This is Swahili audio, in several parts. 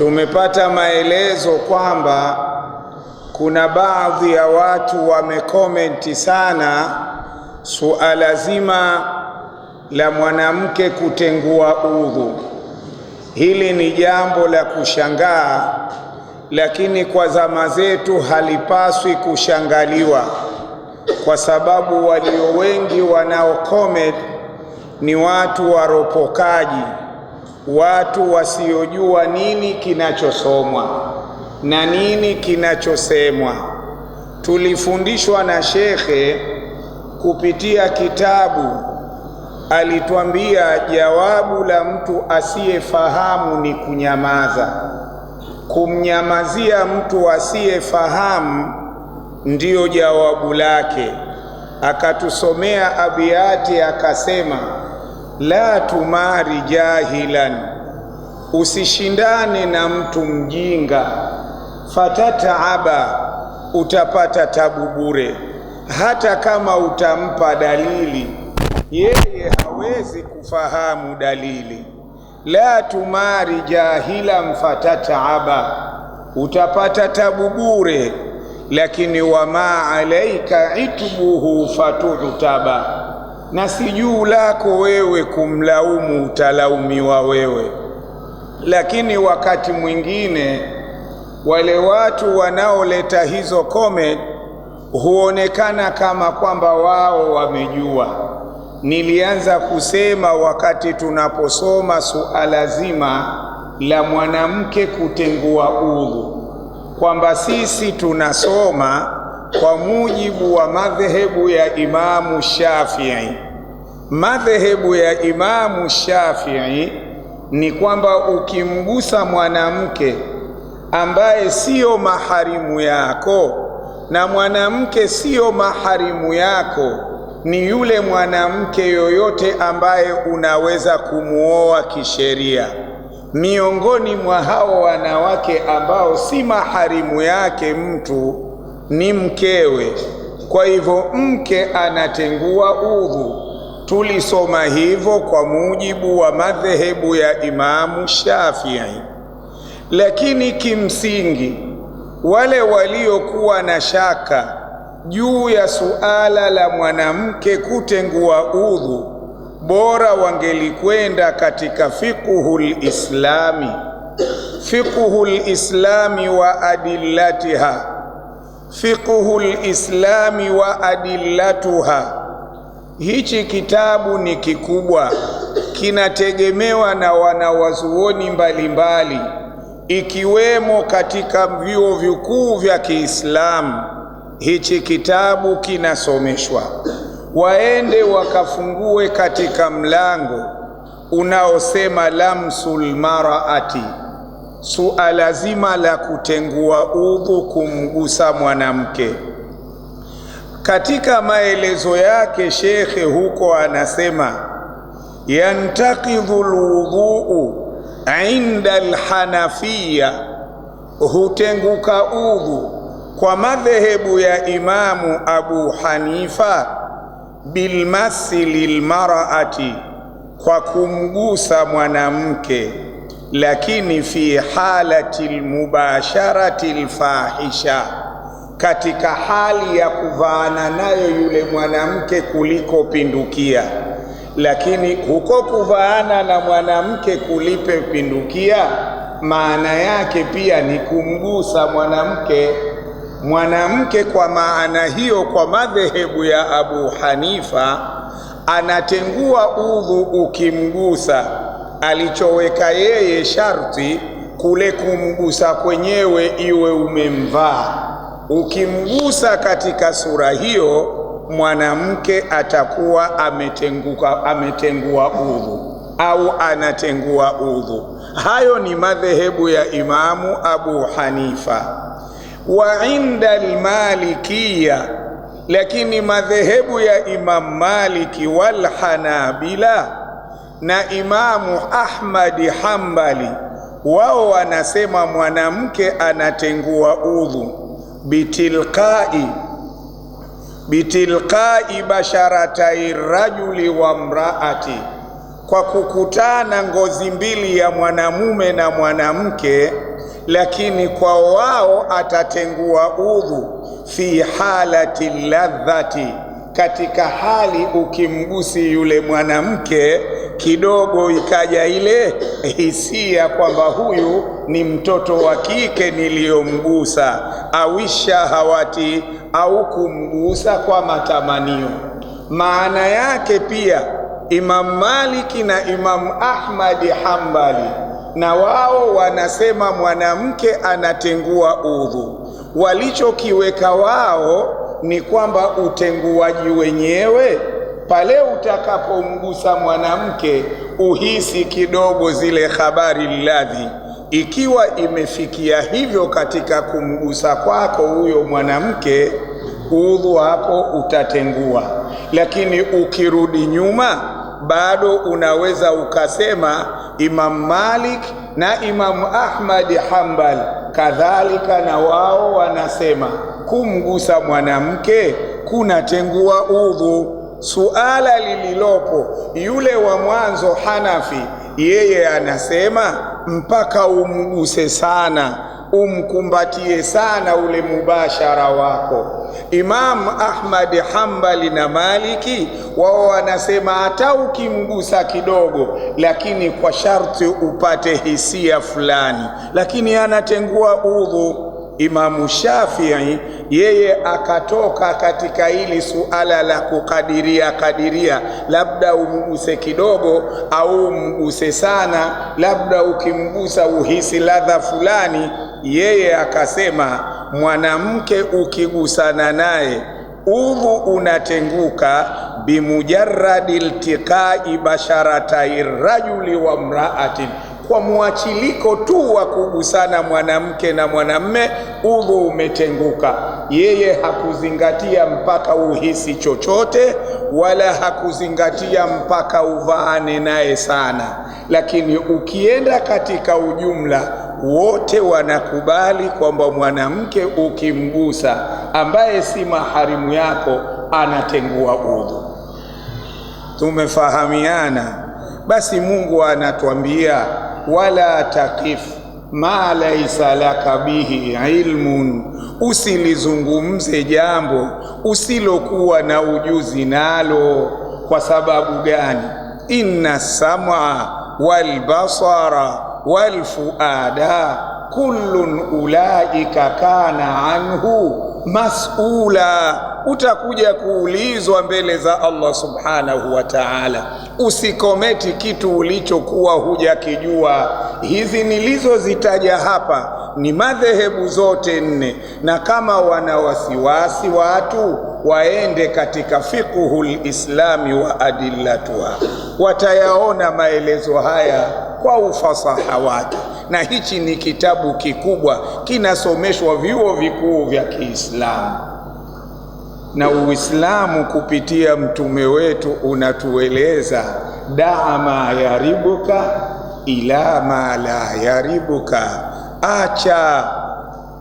Tumepata maelezo kwamba kuna baadhi ya watu wamekomenti sana suala zima la mwanamke kutengua udhu. Hili ni jambo la kushangaa, lakini kwa zama zetu halipaswi kushangaliwa, kwa sababu walio wengi wanaokomenti ni watu waropokaji, watu wasiojua nini kinachosomwa na nini kinachosemwa. Tulifundishwa na shekhe kupitia kitabu, alituambia jawabu la mtu asiyefahamu ni kunyamaza. Kumnyamazia mtu asiyefahamu ndiyo jawabu lake. Akatusomea abiyati akasema, la tumari jahilan, usishindane na mtu mjinga, fatataaba, utapata tabu bure. Hata kama utampa dalili, yeye hawezi kufahamu dalili. La tumari jahilan fatataaba, utapata tabu bure. Lakini wama alaika itbuhu fatutaba, na si juu lako wewe kumlaumu, utalaumiwa wewe. Lakini wakati mwingine wale watu wanaoleta hizo comment huonekana kama kwamba wao wamejua. Nilianza kusema wakati tunaposoma suala zima la mwanamke kutengua udhu, kwamba sisi tunasoma kwa mujibu wa madhehebu ya Imamu Shafi'i. Madhehebu ya Imamu Shafi'i ni kwamba ukimgusa mwanamke ambaye sio maharimu yako, na mwanamke sio maharimu yako ni yule mwanamke yoyote ambaye unaweza kumuoa kisheria. Miongoni mwa hao wanawake ambao si maharimu yake mtu ni mkewe. Kwa hivyo mke anatengua udhu. Tulisoma hivyo kwa mujibu wa madhehebu ya Imamu Shafi'i. Lakini kimsingi wale waliokuwa na shaka juu ya suala la mwanamke kutengua udhu, bora wangelikwenda katika fiqhul islami wa adillatiha. Fiqhul islami wa adillatuha, hichi kitabu ni kikubwa, kinategemewa na wanawazuoni mbalimbali, ikiwemo katika vyuo vikuu vya Kiislamu. Hichi kitabu kinasomeshwa. Waende wakafungue katika mlango unaosema lamsul mar'ati, suala zima la kutengua udhu, kumgusa mwanamke. Katika maelezo yake shekhe huko anasema, yantaqidhu alwudhu inda alhanafiya, hutenguka udhu kwa madhehebu ya Imamu Abu Hanifa bilmasi lilmar'ati, kwa kumgusa mwanamke, lakini fi halati almubasharati alfahisha, katika hali ya kuvaana nayo yule mwanamke kuliko pindukia. Lakini huko kuvaana na mwanamke kulipe pindukia, maana yake pia ni kumgusa mwanamke. Kwa maana hiyo, kwa madhehebu ya Abu Hanifa anatengua udhu ukimgusa. Alichoweka yeye sharti kule kumgusa kwenyewe iwe umemvaa. Ukimgusa katika sura hiyo, mwanamke atakuwa ametengua udhu au anatengua udhu. Hayo ni madhehebu ya Imamu Abu Hanifa. Wa inda al-Malikiyya, lakini madhehebu ya Imam Maliki wal Hanabila na Imamu Ahmadi Hanbali, wao wanasema mwanamke anatengua udhu bitilqai basharatai rajuli wa mraati, kwa kukutana ngozi mbili ya mwanamume na mwanamke lakini kwa wao atatengua udhu fi halati ladhati, katika hali ukimgusi yule mwanamke kidogo ikaja ile hisia kwamba huyu ni mtoto wa kike niliyomgusa, au shahawati, au kumgusa kwa matamanio. Maana yake pia Imam Maliki na Imam Ahmadi Hanbali na wao wanasema mwanamke anatengua udhu. Walichokiweka wao ni kwamba utenguaji wenyewe pale utakapomgusa mwanamke uhisi kidogo zile habari ladhi. Ikiwa imefikia hivyo katika kumgusa kwako huyo mwanamke, udhu hapo utatengua. Lakini ukirudi nyuma, bado unaweza ukasema Imam Malik na Imam Ahmad Hanbal kadhalika na wao wanasema kumgusa mwanamke kunatengua udhu. Suala lililopo, yule wa mwanzo Hanafi yeye anasema mpaka umguse sana, umkumbatie sana ule mubashara wako. Imam Ahmad Hanbali na Maliki wao wanasema hata ukimgusa kidogo, lakini kwa sharti upate hisia fulani, lakini anatengua udhu. Imamu Shafi'i yeye akatoka katika hili suala la kadiria, labda umguse kidogo au umguse sana, labda ukimgusa uhisi ladha fulani. Yeye akasema mwanamke ukigusana naye udhu unatenguka bimujarradi iltiqai basharatai rajuli wa mraatin, kwa mwachiliko tu wa kugusana mwanamke na mwanamme udhu umetenguka. Yeye hakuzingatia mpaka uhisi chochote, wala hakuzingatia mpaka uvaane naye sana. Lakini ukienda katika ujumla, wote wanakubali kwamba mwanamke ukimgusa ambaye si maharimu yako anatengua udhu. Tumefahamiana? Basi Mungu anatuambia wala takif ma laisa laka bihi ilmun, usilizungumze jambo usilokuwa na ujuzi nalo. Kwa sababu gani? Inna sam'a wal basara wal fuada kullun ulaika kana anhu mas'ula. Utakuja kuulizwa mbele za Allah subhanahu wa ta'ala. Usikometi kitu ulichokuwa hujakijua. Hizi nilizozitaja hapa ni madhehebu zote nne, na kama wana wasiwasi watu waende katika fiqhul islami wa adillatuha, watayaona maelezo haya kwa ufasaha wake. Na hichi ni kitabu kikubwa, kinasomeshwa vyuo vikuu vya Kiislamu, na Uislamu kupitia mtume wetu unatueleza daa ma yaribuka ila ma la yaribuka, acha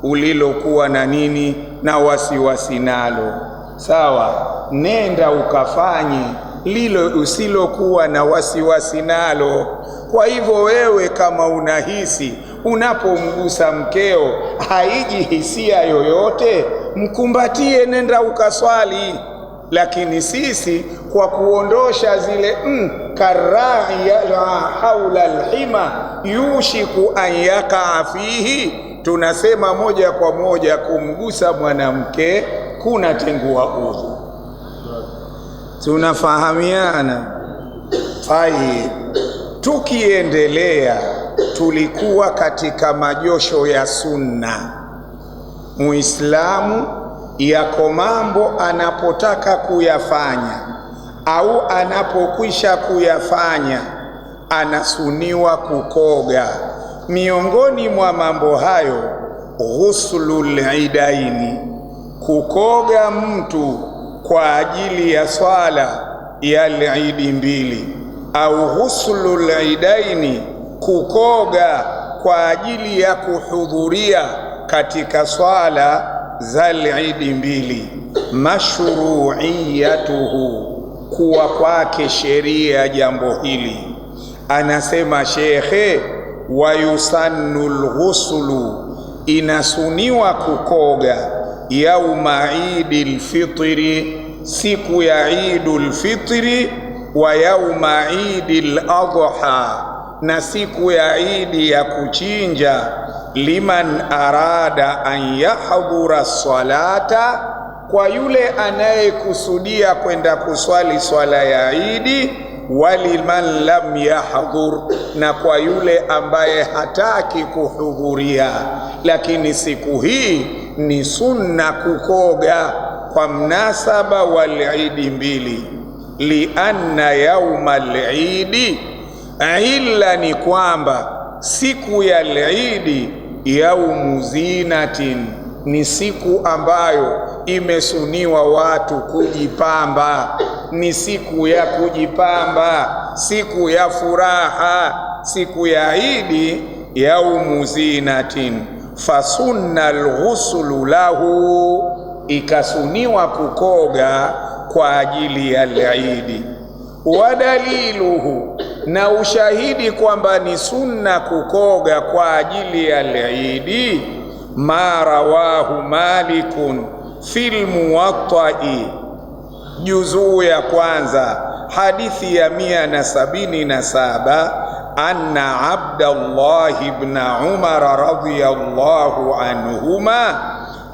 ulilokuwa na nini na wasiwasi nalo, sawa, nenda ukafanye lilo usilokuwa na wasiwasi nalo. Kwa hivyo wewe kama unahisi unapomgusa mkeo haiji hisia yoyote, mkumbatie, nenda ukaswali. Lakini sisi kwa kuondosha zile karai ya haula alhima yushiku an yakaa fihi, tunasema moja kwa moja kumgusa mwanamke kunatengua udhu. Tunafahamiana? Tayeb, tukiendelea, tulikuwa katika majosho ya sunna. Muislamu yako mambo anapotaka kuyafanya au anapokwisha kuyafanya anasuniwa kukoga. Miongoni mwa mambo hayo ghuslul idaini, kukoga mtu kwa ajili ya swala ya Idi mbili, au ghuslul idaini, kukoga kwa ajili ya kuhudhuria katika swala za Idi mbili. Mashru'iyatuhu, kuwa kwake sheria jambo hili. Anasema shekhe, wa yusannu alghuslu, inasuniwa kukoga, yauma idil fitri, siku ya idul fitri, wa yauma idil adha, na siku ya idi ya kuchinja, liman arada an yahdhura salata, kwa yule anayekusudia kwenda kuswali swala ya idi, waliman lam yahdhur, na kwa yule ambaye hataki kuhudhuria. Lakini siku hii ni sunna kukoga kwa mnasaba wal-idi mbili, lianna yauma al-idi, illa ni kwamba siku ya al-idi yaumu zinatin, ni siku ambayo imesuniwa watu kujipamba, ni siku ya kujipamba, siku ya furaha, siku ya idi, yaumu zinatin, fasunna alghuslu lahu, ikasuniwa kukoga kwa ajili ya al-idi. Wadaliluhu, na ushahidi kwamba ni sunna kukoga kwa ajili ya al-idi, ma rawahu Malikun fil Muwatta'i, juzuu ya kwanza, hadithi ya 177, anna Abdullah ibn Umar radhiyallahu anhuma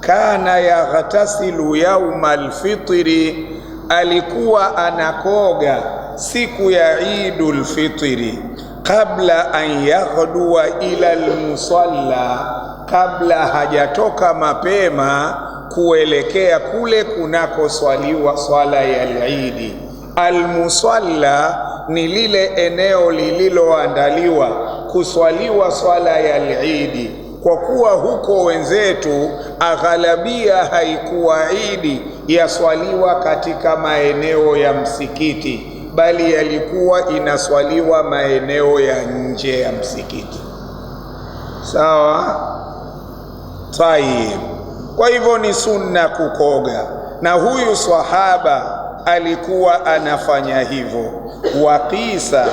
kana yaghtasilu yawma al-fitri, alikuwa anakoga siku ya idul fitri, kabla an yaghduwa ila al-musalla, kabla hajatoka mapema kuelekea kule kunako swaliwa swala ya al-idi. Al-musalla ni lile eneo lililoandaliwa kuswaliwa swala ya al-idi. Kwa kuwa huko wenzetu aghalabia haikuwa idi yaswaliwa katika maeneo ya msikiti, bali yalikuwa inaswaliwa maeneo ya nje ya msikiti. Sawa? Tayeb. Kwa hivyo ni sunna kukoga, na huyu sahaba alikuwa anafanya hivyo. Waqisa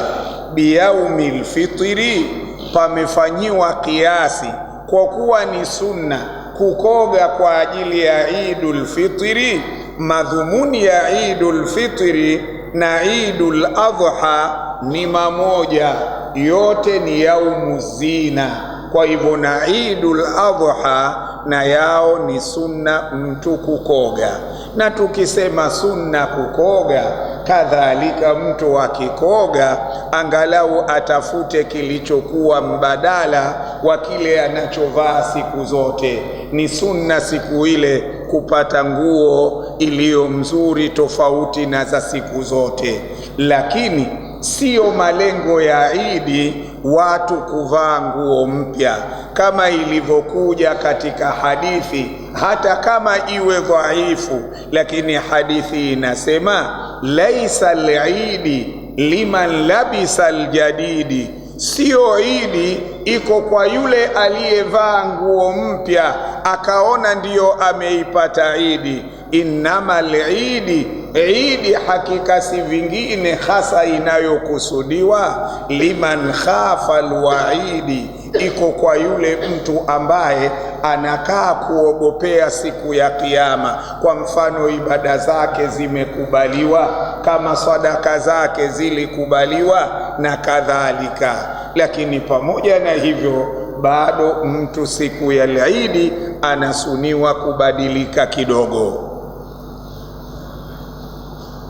biyaumil fitri, pamefanyiwa kiasi kwa kuwa ni sunna kukoga kwa ajili ya idul fitri. Madhumuni ya idul fitri na idul adha ni mamoja, yote ni yaumu zina. Kwa hivyo na idul adha na yao ni sunna mtu kukoga. Na tukisema sunna kukoga, kadhalika mtu akikoga angalau atafute kilichokuwa mbadala wa kile anachovaa siku zote. Ni sunna siku ile kupata nguo iliyo mzuri tofauti na za siku zote, lakini sio malengo ya idi watu kuvaa nguo mpya, kama ilivyokuja katika hadithi, hata kama iwe dhaifu, lakini hadithi inasema laisa al-idi liman labisa al-jadidi, sio idi iko kwa yule aliyevaa nguo mpya akaona ndiyo ameipata idi. Innama al-idi, idi hakika si vingine hasa inayokusudiwa, liman khafa al-waidi, iko kwa yule mtu ambaye anakaa kuogopea siku ya kiyama. Kwa mfano, ibada zake zimekubaliwa, kama sadaka zake zilikubaliwa na kadhalika. Lakini pamoja na hivyo, bado mtu siku ya al-idi anasuniwa kubadilika kidogo.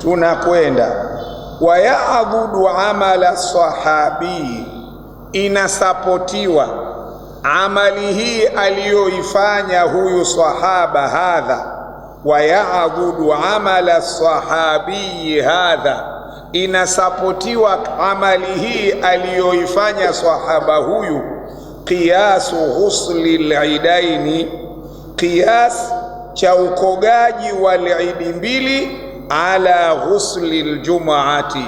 Tunakwenda wayaabudu amala sahabi, inasapotiwa amali hii aliyoifanya huyu sahaba hadha. Wayaabudu amala sahabi hadha, inasapotiwa amali hii aliyoifanya sahaba huyu. Qiyasu ghusli al-idaini, qiyas cha ukogaji wa al-idi mbili, ala ghusli al-jum'ati,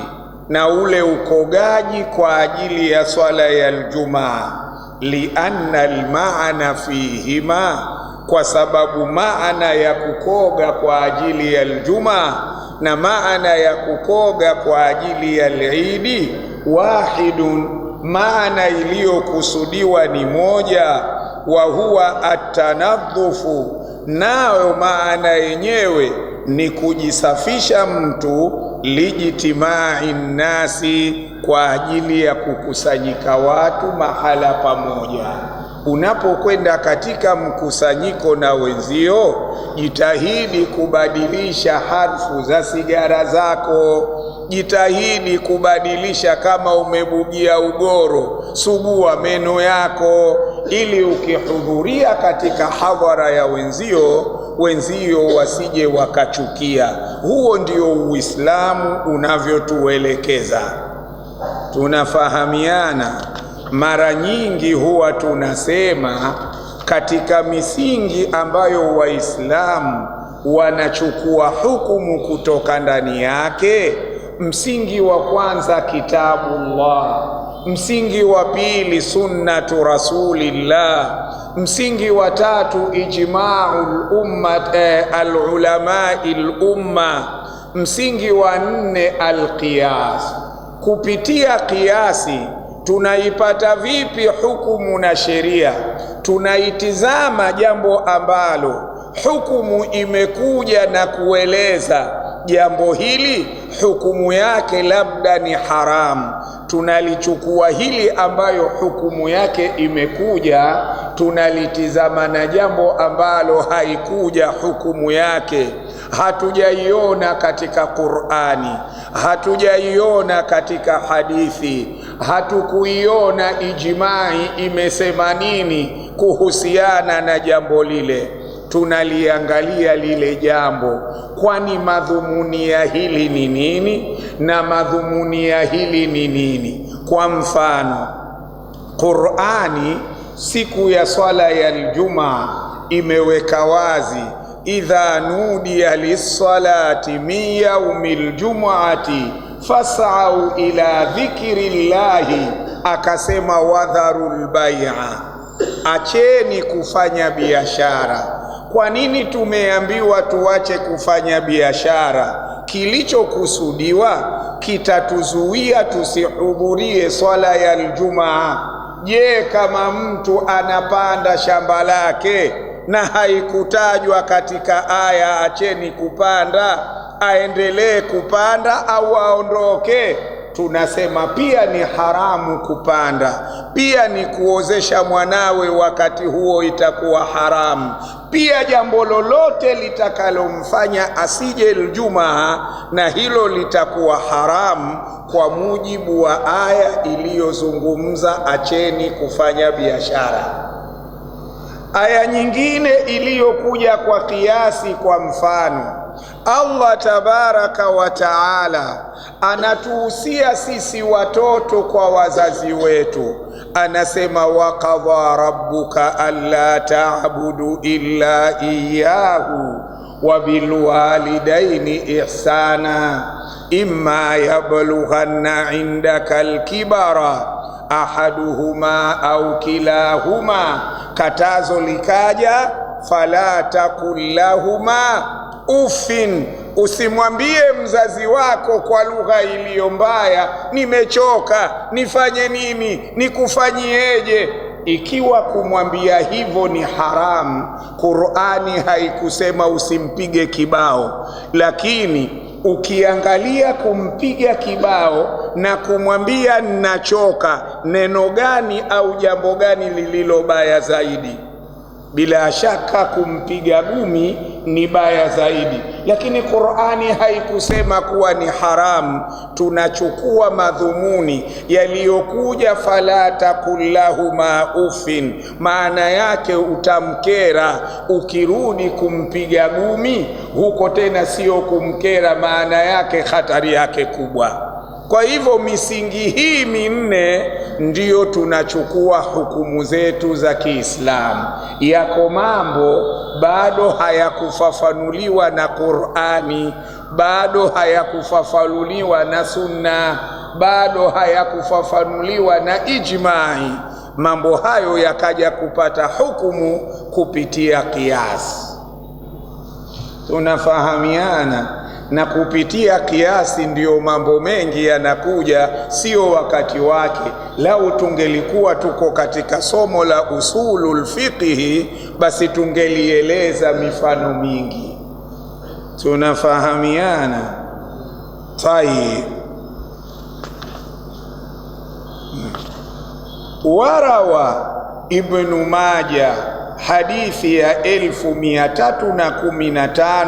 na ule ukogaji kwa ajili ya swala ya al-jumaa. Lianna al-maana fihima, kwa sababu maana ya kukoga kwa ajili ya al-jumaa na maana ya kukoga kwa ajili ya al-idi wahidun, maana iliyokusudiwa ni moja, wa huwa atanadhufu, nayo maana yenyewe ni kujisafisha mtu, lijitimai nnasi, kwa ajili ya kukusanyika watu mahala pamoja. Unapokwenda katika mkusanyiko na wenzio, jitahidi kubadilisha harfu za sigara zako, jitahidi kubadilisha, kama umebugia ugoro, sugua meno yako, ili ukihudhuria katika hadhara ya wenzio wasije wakachukia. Huo ndio Uislamu unavyotuelekeza. Tunafahamiana. Mara nyingi huwa tunasema katika misingi ambayo Waislamu wanachukua hukumu kutoka ndani yake, msingi wa kwanza Kitabullah, msingi wa pili sunnatu Rasulillah, msingi wa tatu ijma'ul umma alulama'il umma, msingi wa nne alqiyas. Kupitia kiasi tunaipata vipi hukumu na sheria? Tunaitizama jambo ambalo hukumu imekuja na kueleza jambo hili hukumu yake labda ni haramu, tunalichukua hili ambayo hukumu yake imekuja, tunalitizama na jambo ambalo haikuja hukumu yake, hatujaiona katika Qur'ani, hatujaiona katika hadithi, hatukuiona ijmai imesema nini kuhusiana na jambo lile. Tunaliangalia lile jambo, kwani madhumuni ya hili ni nini na madhumuni ya hili ni nini. Kwa mfano, Qur'ani siku ya swala ya Ijumaa imeweka wazi, idha nudiya lis-salati min yaumil jumu'ati fas'au ila dhikrillahi, akasema wadharul bai'a, acheni kufanya biashara. Kwa nini tumeambiwa tuache kufanya biashara? Kilichokusudiwa kitatuzuia tusihudhurie swala ya Ijumaa. Je, kama mtu anapanda shamba lake na haikutajwa katika aya acheni kupanda, aendelee kupanda au aondoke? Tunasema pia ni haramu kupanda, pia ni kuozesha mwanawe wakati huo itakuwa haramu, pia jambo lolote litakalomfanya asije Ijumaa na hilo litakuwa haramu, kwa mujibu wa aya iliyozungumza acheni kufanya biashara. Aya nyingine iliyokuja kwa kiasi, kwa mfano, Allah tabaraka wa taala anatuhusia sisi watoto kwa wazazi wetu, anasema waqadha rabbuka alla ta'budu illa iyyahu wa bilwalidaini ihsana imma yablughanna indaka alkibara ahaduhuma au kilahuma. Katazo likaja, fala taqul lahuma ufin, usimwambie mzazi wako kwa lugha iliyo mbaya, nimechoka, nifanye nini, nikufanyieje. Ikiwa kumwambia hivyo ni haramu, Qur'ani haikusema usimpige kibao, lakini ukiangalia kumpiga kibao na kumwambia ninachoka, neno gani au jambo gani lililo baya zaidi? Bila shaka kumpiga gumi ni baya zaidi, lakini Qur'ani haikusema kuwa ni haramu. Tunachukua madhumuni yaliyokuja, fala taqul lahuma ufin, maana yake utamkera. Ukirudi kumpiga gumi huko tena sio kumkera, maana yake hatari yake kubwa. Kwa hivyo misingi hii minne ndiyo tunachukua hukumu zetu za Kiislamu. Yako mambo bado hayakufafanuliwa na Qur'ani, bado hayakufafanuliwa na Sunna, bado hayakufafanuliwa na ijma'i. Mambo hayo yakaja kupata hukumu kupitia kiasi. Tunafahamiana. na kupitia kiasi ndiyo mambo mengi yanakuja, sio wakati wake. Lau tungelikuwa tuko katika somo la usulul fiqhi, basi tungelieleza mifano mingi. Tunafahamiana? Tayeb. Warawa Ibnu Majah hadithi ya 1315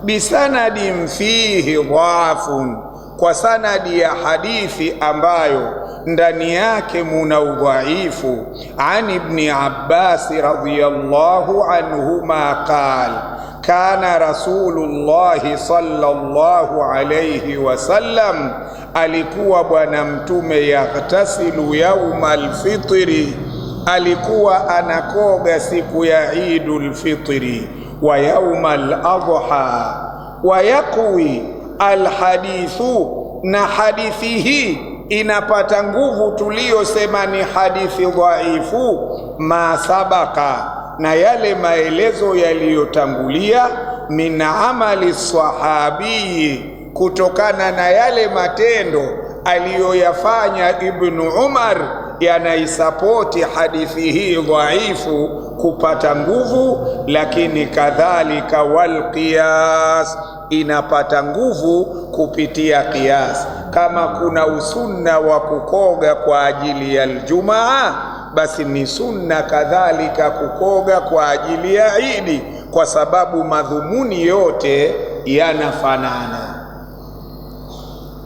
bisanadin fihi dhaafun, kwa sanadi ya hadithi ambayo ndani yake muna udhaifu. An Ibni Abbas radhiyallahu anhuma qala kana Rasulullahi sallallahu alayhi wasallam, alikuwa Bwana Mtume yaghtasilu yaumal fitri, alikuwa anakoga siku ya Idul Fitri, wa yaumal adha, wa yaqwi alhadithu, na hadithi hii inapata nguvu tuliyosema ni hadithi dhaifu, ma sabaka, na yale maelezo yaliyotangulia, min amali sahabi, kutokana na yale matendo aliyoyafanya Ibnu Umar yanaisapoti hadithi hii dhaifu kupata nguvu. Lakini kadhalika wal qiyas, inapata nguvu kupitia qiyas. Kama kuna usunna wa kukoga kwa ajili ya Ijumaa, basi ni sunna kadhalika kukoga kwa ajili ya Idi, kwa sababu madhumuni yote yanafanana.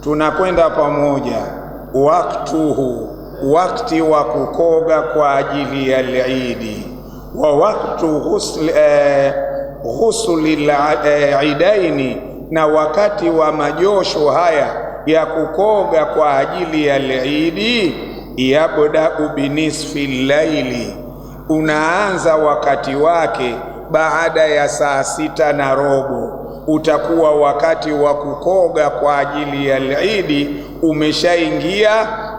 Tunakwenda pamoja. Waktuhu, wakati wa kukoga kwa ajili ya Idi, wa waktu ghusli al-idaini, na wakati wa majosho haya ya kukoga kwa ajili ya Idi, yabda'u binisfi llaili, unaanza wakati wake baada ya saa 6:15. Utakuwa wakati wa kukoga kwa ajili ya Idi umeshaingia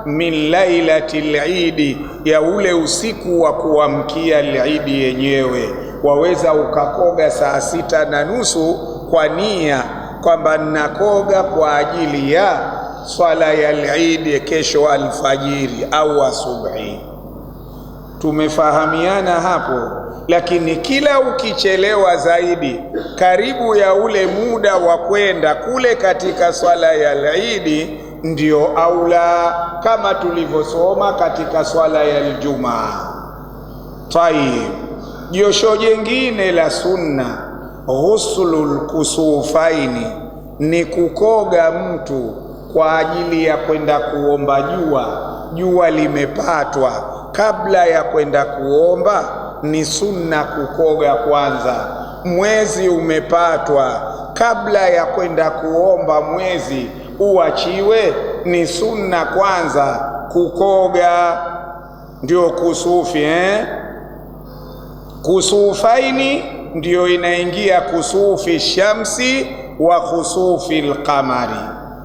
min lailatil Idi, ya ule usiku wa kuamkia Idi yenyewe. Waweza ukakoga saa 6:30 kwa nia kwamba ninakoga kwa ajili ya swala ya Idi kesho alfajiri au asubuhi. Tumefahamiana hapo? Lakini kila ukichelewa zaidi karibu ya ule muda wa kwenda kule katika swala ya Idi, ndio aula, kama tulivyosoma katika swala ya Ijumaa. Tayib, josho jengine la sunna, ghuslul kusufaini, ni kukoga mtu kwa ajili ya kwenda kuomba jua. Jua limepatwa, kabla ya kwenda kuomba ni sunna kukoga kwanza. Mwezi umepatwa, kabla ya kwenda kuomba mwezi uachiwe, ni sunna kwanza kukoga. Ndio kusufi kusufaini, ndio inaingia kusufi shamsi wa kusufi alqamari.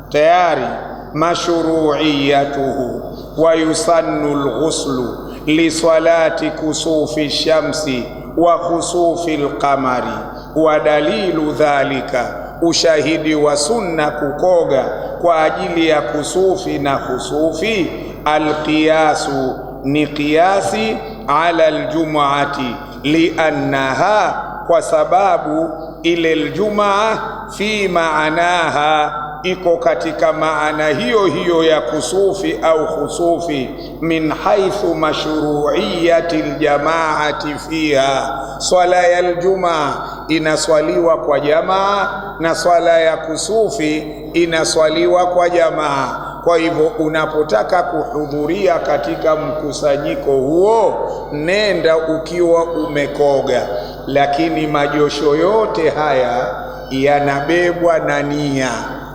Tayari mashru'iyatuhu wa yusannu alghuslu li salati kusufi shamsi wa kusufi alqamari, wa dalilu dhalika, ushahidi wa sunna kukoga kwa ajili ya kusufi na kusufi, alqiyasu, ni qiyasi, ala aljumuati, liannaha, kwa sababu ile aljumaa fi maanaha, iko katika maana hiyo hiyo ya kusufi au khusufi, min haithu mashru'iyati aljamaati fiha. Swala ya aljumaa inaswaliwa kwa jamaa na swala ya kusufi inaswaliwa kwa jamaa. Kwa hivyo unapotaka kuhudhuria katika mkusanyiko huo, nenda ukiwa umekoga. Lakini majosho yote haya yanabebwa na nia.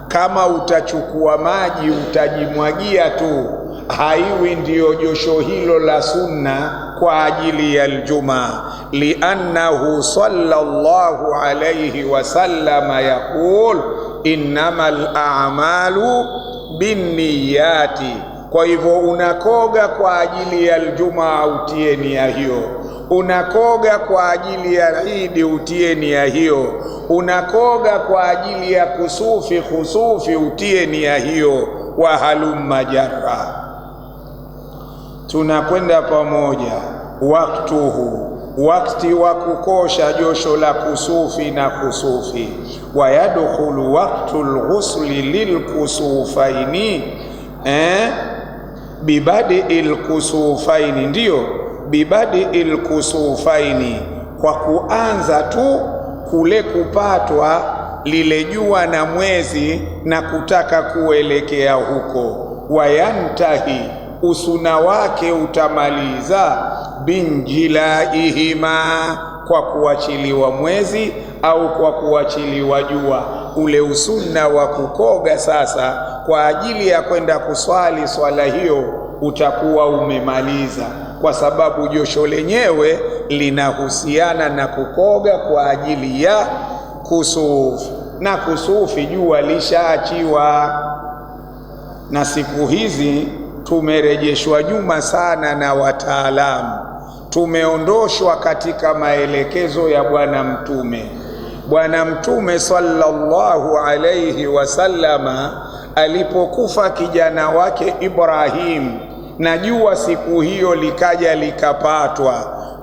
Kama utachukua maji utajimwagia tu, haiwi ndiyo josho hilo la sunna kwa ajili ya Ijumaa. Liannahu sallallahu alayhi wasallama yaqul innamal a'malu binniyati. Kwa hivyo unakoga kwa ajili ya Ijumaa, utie nia hiyo. Unakoga kwa ajili ya Idi, utie nia hiyo. Unakoga kwa ajili ya khusufi, utie nia hiyo. Wa halumma jarra, tunakwenda pamoja. Waktuhu, wakati wa kukosha josho la kusufi na kusufi. Wa yadkhulu waqtul ghusli lilkusufaini, bibadi'il kusufaini, ndio bibadi'il kusufaini, kwa kuanza tu kule kupatwa lile jua na mwezi na kutaka kuelekea huko. Wayantahi, usuna wake utamaliza, binjilaihima, kwa kuachiliwa mwezi au kwa kuachiliwa jua. Ule usunna wa kukoga sasa kwa ajili ya kwenda kuswali swala hiyo utakuwa umemaliza, kwa sababu josho lenyewe linahusiana na kukoga kwa ajili ya kusufi, na kusufi jua lishaachiwa. Na siku hizi tumerejeshwa nyuma sana na wataalamu, tumeondoshwa katika maelekezo ya Bwana Mtume. Bwana Mtume sallallahu alayhi wasallama alipokufa kijana wake Ibrahim, na jua siku hiyo likaja likapatwa,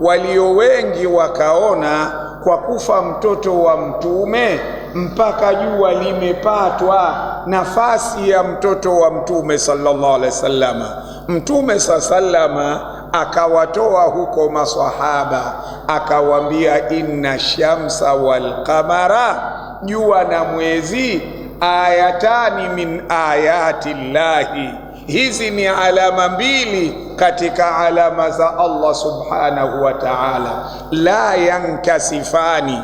walio wengi wakaona kwa kufa mtoto wa Mtume mpaka jua limepatwa, nafasi ya mtoto wa Mtume sallallahu alaihi wasallama. Mtume sallama akawatoa huko maswahaba, akawaambia, inna shamsa wal qamara, jua na mwezi, ayatani min ayati llahi, hizi ni alama mbili katika alama za Allah subhanahu wa ta'ala. La yankasifani,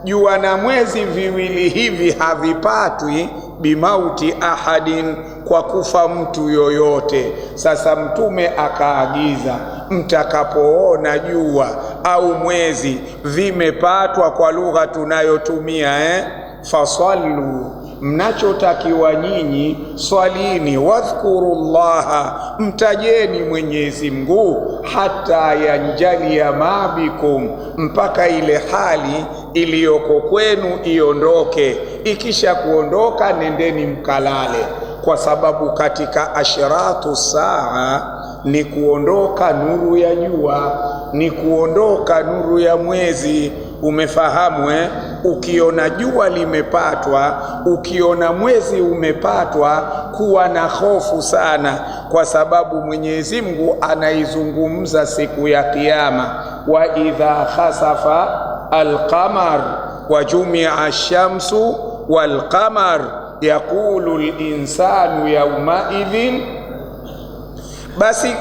jua na mwezi viwili hivi havipatwi bimauti ahadin, kwa kufa mtu yoyote. Sasa Mtume akaagiza, mtakapoona jua au mwezi vimepatwa, kwa lugha tunayotumia fasallu, mnachotakiwa nyinyi swalini, wadhkurullaha, mtajeni Mwenyezi Mungu, hata yanjalia mabikum, mpaka ile hali iliyoko kwenu iondoke. Ikisha kuondoka, nendeni mkalale, kwa sababu katika ashratu saa ni kuondoka nuru ya jua, ni kuondoka nuru ya mwezi. Umefahamu Ukiona jua limepatwa, ukiona mwezi umepatwa, kuwa na hofu sana, kwa sababu Mwenyezi Mungu anaizungumza siku ya Kiyama, wa idha khasafa alqamar wa jumia ash-shamsu walqamar yaqulu linsanu yaumaidhin. Basi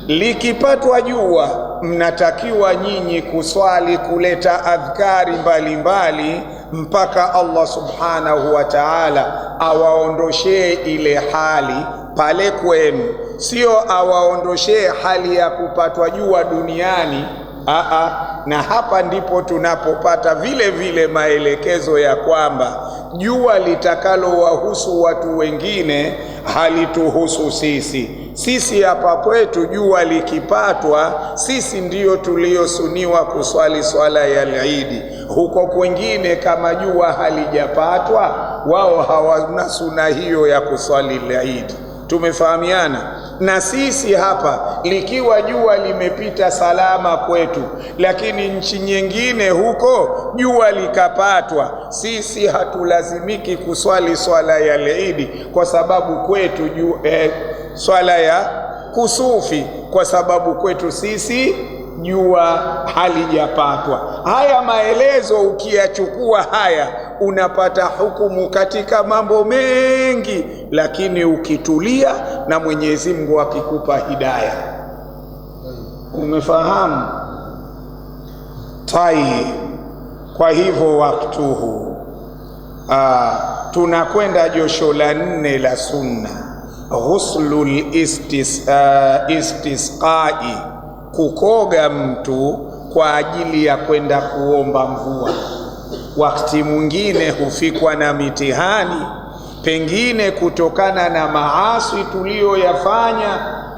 likipatwa jua, mnatakiwa nyinyi kuswali, kuleta adhkari mbalimbali mpaka Allah subhanahu wa ta'ala awaondoshee ile hali pale kwenu, sio awaondoshee hali ya kupatwa jua duniani. Na hapa ndipo tunapopata vile vile maelekezo ya kwamba jua litakalo wahusu watu wengine halituhusu sisi. Sisi hapa kwetu jua likipatwa, sisi ndiyo tuliosuniwa kuswali swala ya Eid. Huko kwingine kama jua halijapatwa, wao hawana suna hiyo ya kuswali Eid. Tumefahamiana? Na sisi hapa likiwa jua limepita salama kwetu, lakini nchi nyingine huko jua likapatwa, sisi hatulazimiki kuswali swala ya Eid, kwa sababu kwetu swala ya kusufi, kwa sababu kwetu sisi jua halijapatwa. Haya maelezo ukiyachukua haya, unapata hukumu katika mambo mengi, lakini ukitulia na Mwenyezi Mungu akikupa hidayah. Umefahamu? Tai. Kwa hivyo waktuhu, tunakwenda josho la 4 la sunna, ghuslul istisqai, kukoga mtu kwa ajili ya kwenda kuomba mvua. Wakati mwingine hufikwa na mitihani, pengine kutokana na maasi tuliyoyafanya,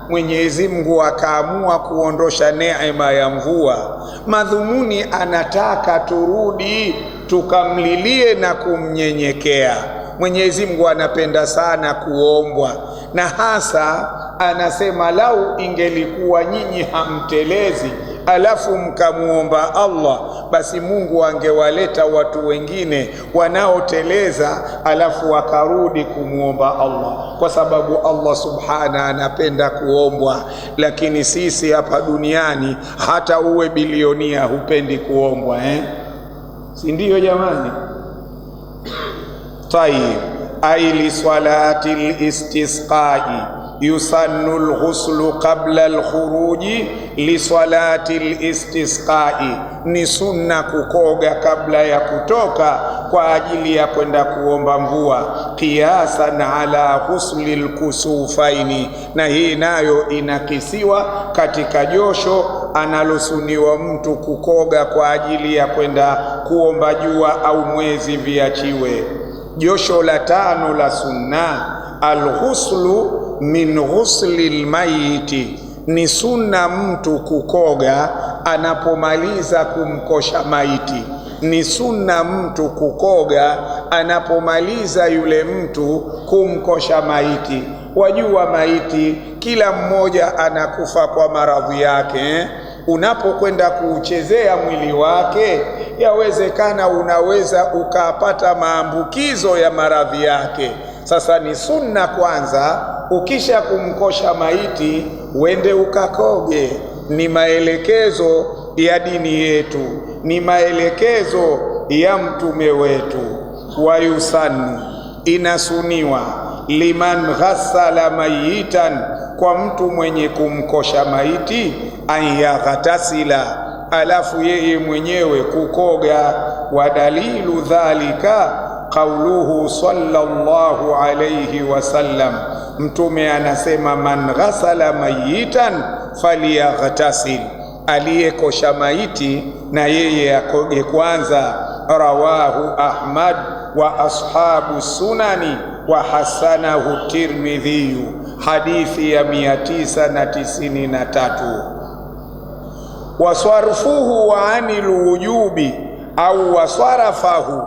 Mwenyezi Mungu akaamua kuondosha neema ya mvua, madhumuni anataka turudi tukamlilie na kumnyenyekea. Mwenyezi Mungu anapenda sana kuombwa, na hasa anasema lau ingelikuwa nyinyi hamtelezi alafu mkamuomba Allah, basi Mungu angewaleta watu wengine wanaoteleza alafu wakarudi kumuomba Allah, kwa sababu Allah subhana anapenda kuombwa. Lakini sisi hapa duniani hata uwe bilionia hupendi kuombwa, si ndio jamani? Tayib, aili salati al-istisqai yusannu al-ghuslu qabla al-khuruji li salati al-istisqai, ni sunna kukoga kabla ya kutoka kwa ajili ya kwenda kuomba mvua, qiyasan ala ghusli al-kusufaini, na hii nayo inakisiwa katika josho analosuniwa mtu kukoga kwa ajili ya kwenda kuomba jua au mwezi viachiwe. Josho la 5 la sunna, alghuslu min ghusli almayiti, ni sunna mtu kukoga anapomaliza kumkosha maiti. Ni sunna mtu kukoga anapomaliza yule mtu kumkosha maiti. Wajua maiti kila mmoja anakufa kwa maradhi yake, Unapokwenda kuuchezea mwili wake, yawezekana unaweza ukapata maambukizo ya maradhi yake. Sasa ni sunna kwanza, ukisha kumkosha maiti uende ukakoge. Ni maelekezo ya dini yetu, ni maelekezo ya mtume wetu. Wayusannu, inasuniwa, liman ghassala mayitan, kwa mtu mwenye kumkosha maiti, an yaghtasila, alafu yeye mwenyewe kukoga. Wa dalilu dhalika qauluhu sallallahu alayhi wasallam, mtume anasema man ghasala mayitan falyaghtasil, aliyekosha maiti na yeye akoge kwanza. Rawahu Ahmad wa ashabu sunani wa hasanahu Tirmidhi, hadithi ya 993. Waswarfuhu wa anil wujubi au waswarafahu,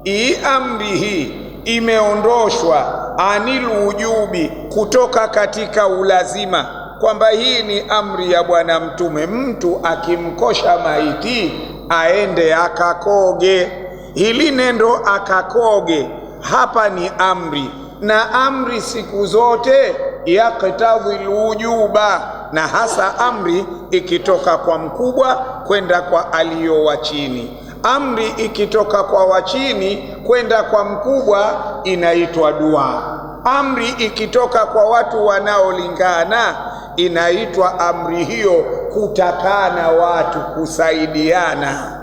hii amri hii imeondoshwa anil wujubi, kutoka katika ulazima, kwamba hii ni amri ya Bwana Mtume, mtu akimkosha maiti aende akakoge. Hili nendo akakoge hapa ni amri, na amri siku zote yaktadhi alwujuba, na hasa amri ikitoka kwa mkubwa kwenda kwa aliyo wa chini. Amri ikitoka kwa wa chini kwenda kwa mkubwa inaitwa dua. Amri ikitoka kwa watu wanaolingana inaitwa amri hiyo kutakana watu kusaidiana.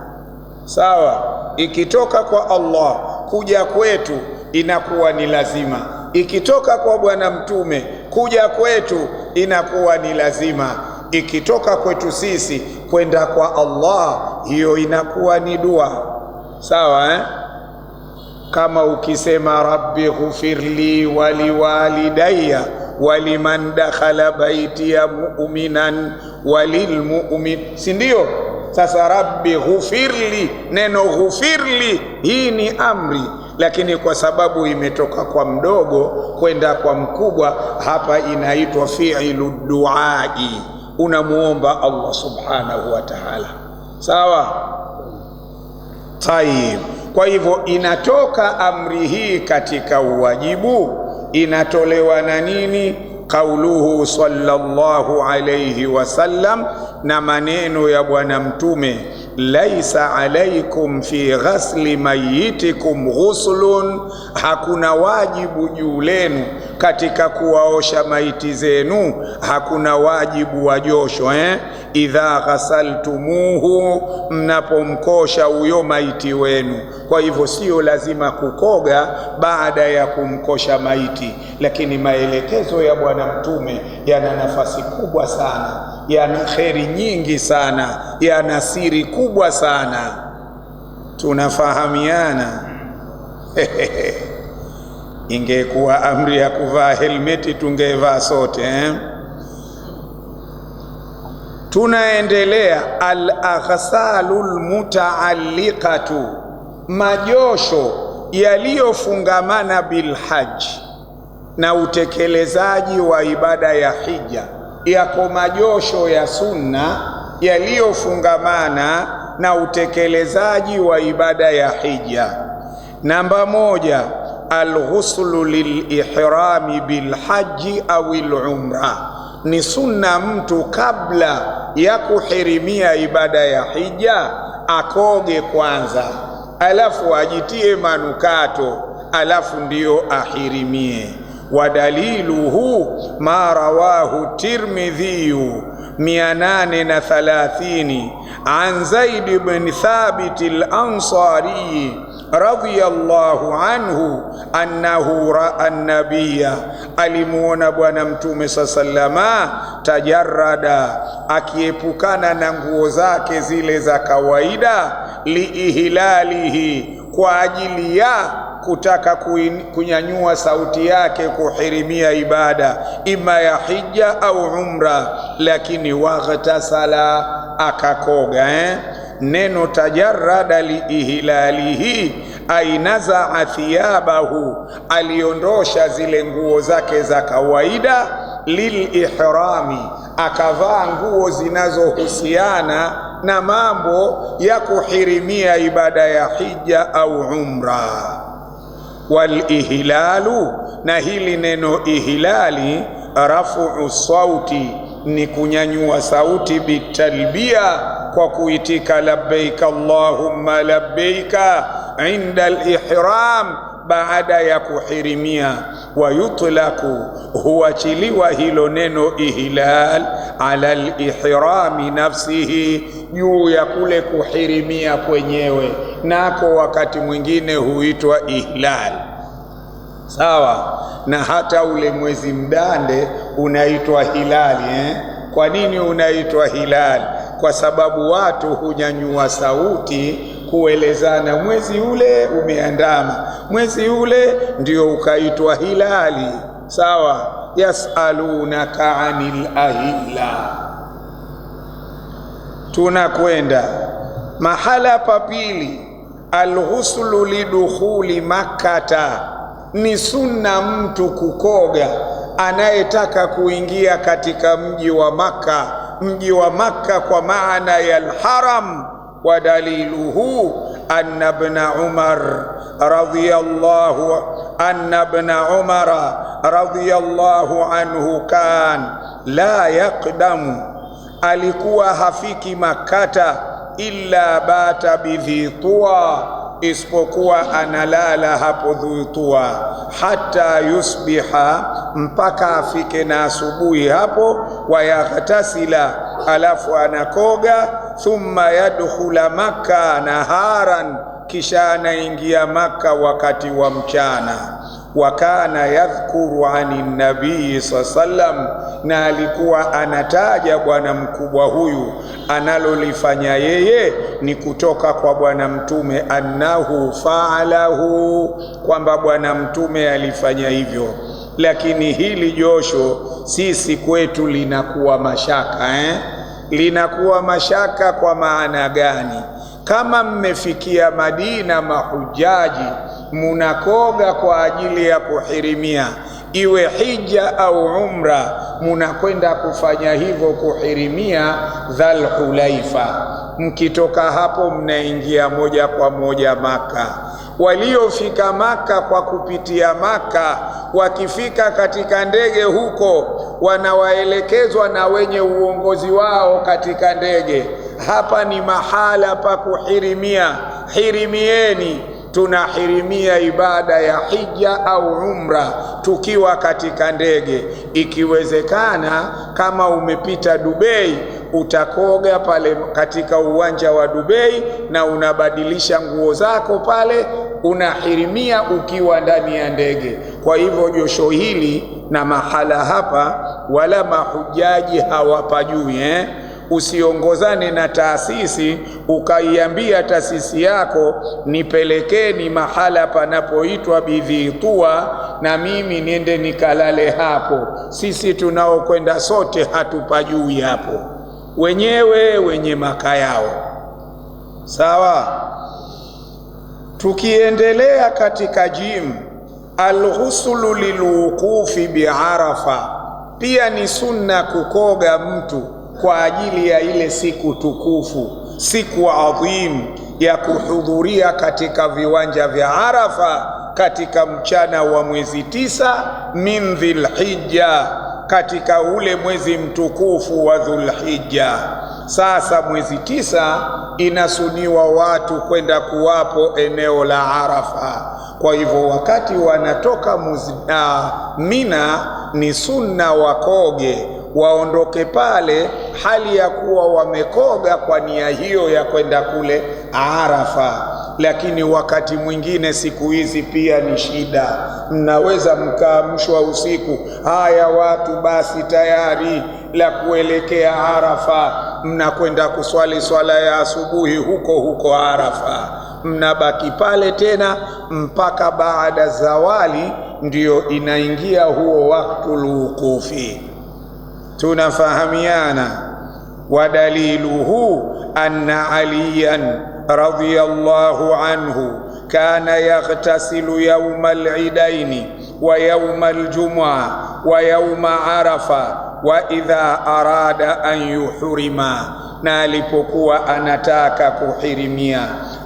Sawa? Ikitoka kwa Allah kuja kwetu inakuwa ni lazima, ikitoka kwa Bwana Mtume kuja kwetu inakuwa ni lazima, ikitoka kwetu sisi kwenda kwa Allah hiyo inakuwa ni dua. Sawa, Kama ukisema rabbi ghufirli waliwalidayya waliman dakhala baitiya mu'minan walilmu'min, si ndio? Sasa rabbi ghufirli, neno ghufirli hii ni amri, lakini kwa sababu imetoka kwa mdogo kwenda kwa mkubwa, hapa inaitwa fi'lu duai, unamuomba Allah subhanahu wa ta'ala. Sawa? Tayib. Kwa hivyo inatoka amri hii katika uwajibu, inatolewa na nini? Qauluhu sallallahu alayhi wasallam, na maneno ya Bwana Mtume, laisa alaikum fi ghasli mayitikum ghuslun, hakuna wajibu juu lenu katika kuwaosha maiti zenu, hakuna wajibu wa josho. Idha ghasaltumuhu, mnapomkosha huyo maiti wenu. Kwa hivyo sio lazima kukoga baada ya kumkosha maiti, lakini maelekezo ya Bwana Mtume yana nafasi kubwa sana, yana kheri nyingi sana, yana siri kubwa sana. Tunafahamiana? Ingekuwa amri ya kuvaa helmeti tungevaa sote, Tunaendelea, al-aghsalul mutaalliqatu, majosho yaliyofungamana bilhaji, na utekelezaji wa ibada ya hija. Yako majosho ya sunna yaliyofungamana na utekelezaji wa ibada ya hija. Namba moja, alghuslu lilihrami bilhaji au alumra. Ni sunna mtu kabla ya kuhirimia ibada ya hija akoge kwanza, alafu ajitie manukato, alafu ndiyo ahirimie. Wadaliluhu ma rawahu Tirmidhiyu 830 an Zaid ibn Thabit al-Ansari radhiyallahu anhu annahu ra'a an-nabiyya, alimuona bwana mtume sallama tajarrada, akiepukana na nguo zake zile za kawaida, liihlalihi, kwa ajili ya kutaka kunyanyua sauti yake kuhirimia ibada ima ya hija au umra, lakini waghtasala, akakoga. Neno tajarrada liihlalihi ay nazaa thiyabahu, aliondosha zile nguo zake za kawaida, lilihrami, akavaa nguo zinazohusiana na mambo ya kuhirimia ibada ya hija au umra. Walihlalu, na hili neno ihlali, rafu sauti, ni kunyanyua sauti, bitalbia, kwa kuitika labbaik allahumma labbaika inda al-ihram, baada ya kuhirimia. Wa yutlaku, huachiliwa hilo neno ihlal ala al-ihrami nafsihi, juu ya kule kuhirimia kwenyewe, nako wakati mwingine huitwa ihlal. Sawa, na hata ule mwezi mdande unaitwa hilali. Kwa nini unaitwa hilali? Kwa sababu watu hunyanyua sauti kuelezana mwezi ule umeandama, mwezi ule ndio ukaitwa hilali. Sawa, yasalunaka anil ahilla. Tunakwenda mahala pa pili, alghuslu lidukhuli makkata. Ni sunna mtu kukoga anayetaka kuingia katika mji wa Makka, mji wa Makka kwa maana ya alharam. Wadaliluhu anna ibn Umar radhiyallahu anhu kan la yaqdamu, alikuwa hafiki Makkata illa bata bidhi tuwa, isipokuwa analala hapo Dhutua, hata yusbiha, mpaka afike na asubuhi hapo. Wayaghtasila, alafu anakoga. Thumma yadkhula Makka naharan, kisha anaingia Makka wakati wa mchana. Wakana yadhkuru ani nabii sallam, na alikuwa anataja bwana mkubwa huyu analolifanya yeye ni kutoka kwa bwana mtume, annahu faalahu, kwamba bwana mtume alifanya hivyo. Lakini hili josho sisi kwetu linakuwa mashaka. Linakuwa mashaka kwa maana gani? Kama mmefikia Madina mahujaji, munakoga kwa ajili ya kuhirimia, iwe hija au umra, munakwenda kufanya hivyo kuhirimia Dhul Hulaifa. Mkitoka hapo mnaingia moja kwa moja Maka. Waliofika Maka kwa kupitia Maka, wakifika katika ndege huko, wanawaelekezwa na wenye uongozi wao katika ndege, hapa ni mahala pa kuhirimia, hirimieni. Tunahirimia ibada ya hija au umra tukiwa katika ndege. Ikiwezekana, kama umepita Dubai, utakoga pale katika uwanja wa Dubai na unabadilisha nguo zako pale, unahirimia ukiwa ndani ya ndege. Kwa hivyo josho hili na mahala hapa wala mahujaji hawapajui. Usiongozane na taasisi ukaiambia taasisi yako nipelekeni mahala panapoitwa Bidhitua na mimi niende nikalale hapo. Sisi tunaokwenda sote hatupajui hapo. wenyewe wenye Maka yao. Sawa. Tukiendelea katika jim, alghuslu lilwuqufi biarafa, pia ni sunna kukoga mtu kwa ajili ya ile siku tukufu, siku adhim ya kuhudhuria katika viwanja vya Arafa katika mchana wa mwezi 9 min Dhulhijja, katika ule mwezi mtukufu wa Dhulhijja. Sasa mwezi 9 inasuniwa watu kwenda kuwapo eneo la Arafa. Kwa hivyo wakati wanatoka Mina ni sunna wakoge, waondoke pale hali ya kuwa wamekoga kwa nia hiyo ya kwenda kule Arafa. Lakini wakati mwingine siku hizi pia ni shida, mnaweza mkaamshwa usiku, haya watu basi tayari la kuelekea Arafa, mnakwenda kuswali swala ya asubuhi huko Arafa, mnabaki pale tena mpaka baada zawali ndio inaingia huo waktul wuqufi. Tunafahamiana. Wadaliluhu anna aliyan radhiyallahu anhu kana yaghtasilu yawma al-idaini wa yawma al-jum'a wa yawma Arafa wa idha arada an yuhrima, na alipokuwa anataka kuhirimia.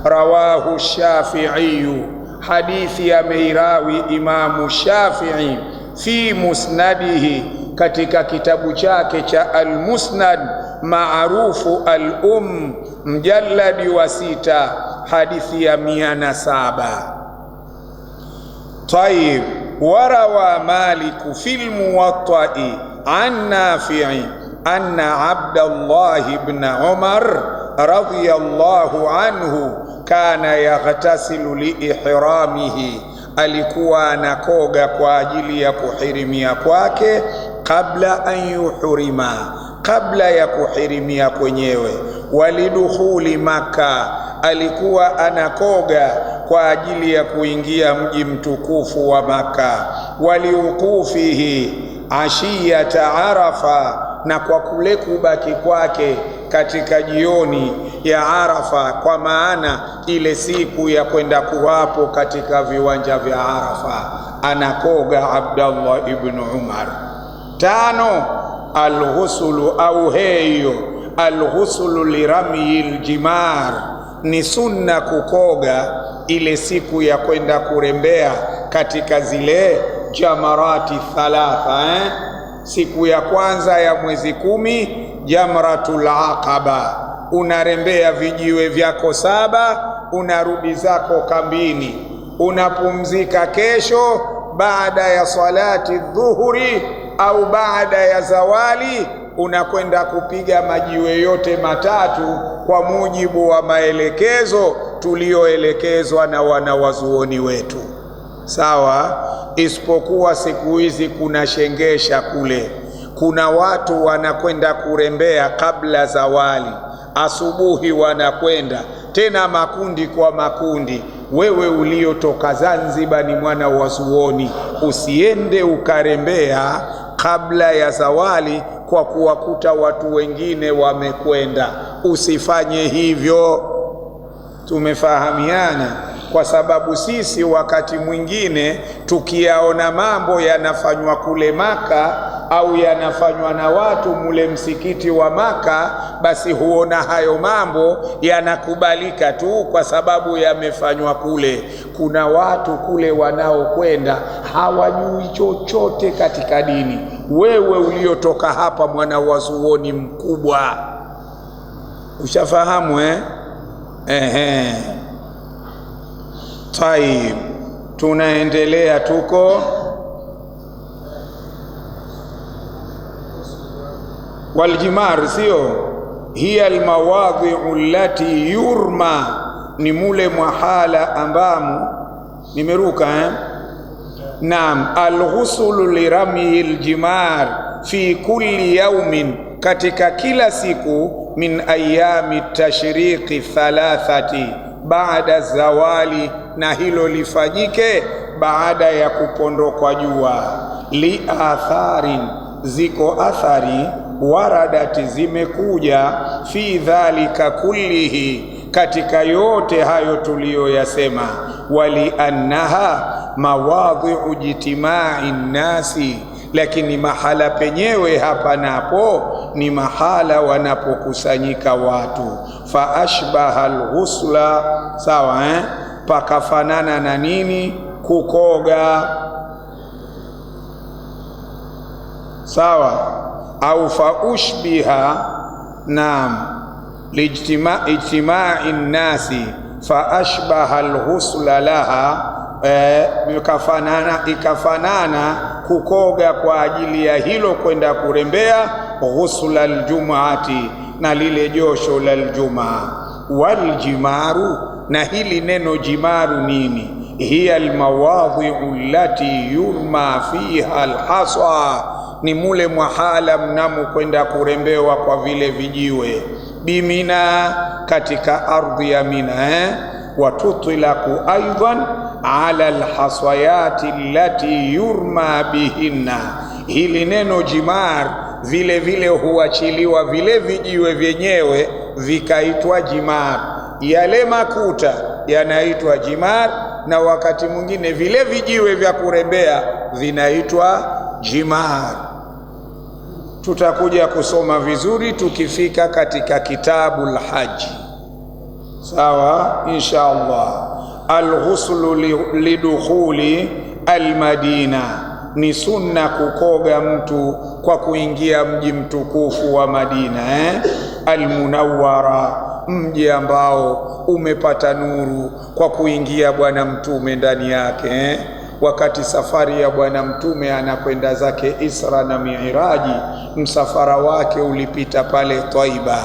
Rawahu Shafi'i, hadithi ya Meirawi Imamu Shafi'i fi musnadihi, katika kitabu chake cha Al-Musnad maarufu Al-Umm, mjalladi wa 6, hadithi ya 107. Tayyib, warawa Malik fil Muwatta'i an Nafi'i anna Abdullah ibn Umar radhiyallahu anhu kana yaghtasilu liihramihi, alikuwa anakoga kwa ajili ya kuhirimia kwake, kabla an yuhrima, kabla ya kuhirimia kwenyewe. Walidukhuli Maka, alikuwa anakoga kwa ajili ya kuingia mji mtukufu wa Maka. Waliuqufihi ashiyata Arafa, na kwa kule kubaki kwake katika jioni ya Arafa, kwa maana ile siku ya kwenda kuwapo katika viwanja vya Arafa, anakoga Abdullah ibn Umar. 5, alghusulu au heyo alghusulu liramyil jimar, ni sunna kukoga ile siku ya kwenda kurembea katika zile jamarati 3. Siku ya kwanza ya mwezi 10 jamratul aqaba, unarembea vijiwe vyako 7, unarudi zako kambini, unapumzika. Kesho baada ya salati dhuhuri au baada ya zawali unakwenda kupiga majiwe yote 3 kwa mujibu wa maelekezo tulioelekezwa na wanawazuoni wetu. Sawa. Isipokuwa siku hizi kuna shengesha kule, kuna watu wanakwenda kurembea kabla zawali, asubuhi wanakwenda tena makundi kwa makundi. Wewe uliotoka Zanzibar ni mwana wa zuoni, usiende ukarembea kabla ya zawali kwa kuwakuta watu wengine wamekwenda, usifanye hivyo. Tumefahamiana? Kwa sababu sisi wakati mwingine tukiyaona mambo yanafanywa kule Maka au yanafanywa na watu mule msikiti wa Maka, basi huona hayo mambo yanakubalika tu kwa sababu yamefanywa kule. Kuna watu kule wanaokwenda hawajui chochote katika dini. Wewe uliotoka hapa mwana wa zuoni mkubwa, ushafahamu Taib, tunaendelea, tuko waljimar, sio hiya almawadhi'u allati yurma, ni mule mwahala ambamo nimeruka Naam, alghusulu lirami aljimar fi kulli yawmin, katika kila siku, min ayami tashriqi 3, baada zawali, na hilo lifanyike baada ya kupondokwa jua. Li atharin, ziko athari waradati zimekuja, fi dhalika kullihi, katika yote hayo tuliyoyasema, wali annaha mawadhi'u ijtimai nnasi, lakini mahala penyewe hapa napo ni mahala wanapokusanyika watu. Fa ashbaha alghusla, sawa pakafanana na nini? Kukoga, sawa. Au fa ushbiha, naam, lijtimai nnasi fa ashbaha alghusla laha, ikafanana kukoga kwa ajili ya hilo kwenda kurembea, ghusla aljum'ati, na lile josho la aljumaa. Waljimaru, na hili neno jimaru nini? Hiya almawadhi'u allati yurma fiha alhasa, ni mule mwahala mnamo kwenda kurembewa kwa vile vijiwe. Bimina, katika ardhi ya Mina. Watutlaku aidan ala alhasayati allati yurma bihinna, hili neno jimar vile vile huachiliwa vile vijiwe vyenyewe vikaitwa jimar. Yale makuta yanaitwa jimar, na wakati mwingine vile vijiwe vya kurembea vinaitwa jimar. Tutakuja kusoma vizuri tukifika katika kitabu al-Haji, sawa, insha Allah. Alghuslu lidukhuli almadina, ni sunna kukoga mtu kwa kuingia mji mtukufu wa Madina, almunawwara, mji ambao umepata nuru kwa kuingia Bwana Mtume ndani yake. Wakati safari ya Bwana Mtume anakwenda zake Isra na Miiraji, msafara wake ulipita pale Taiba.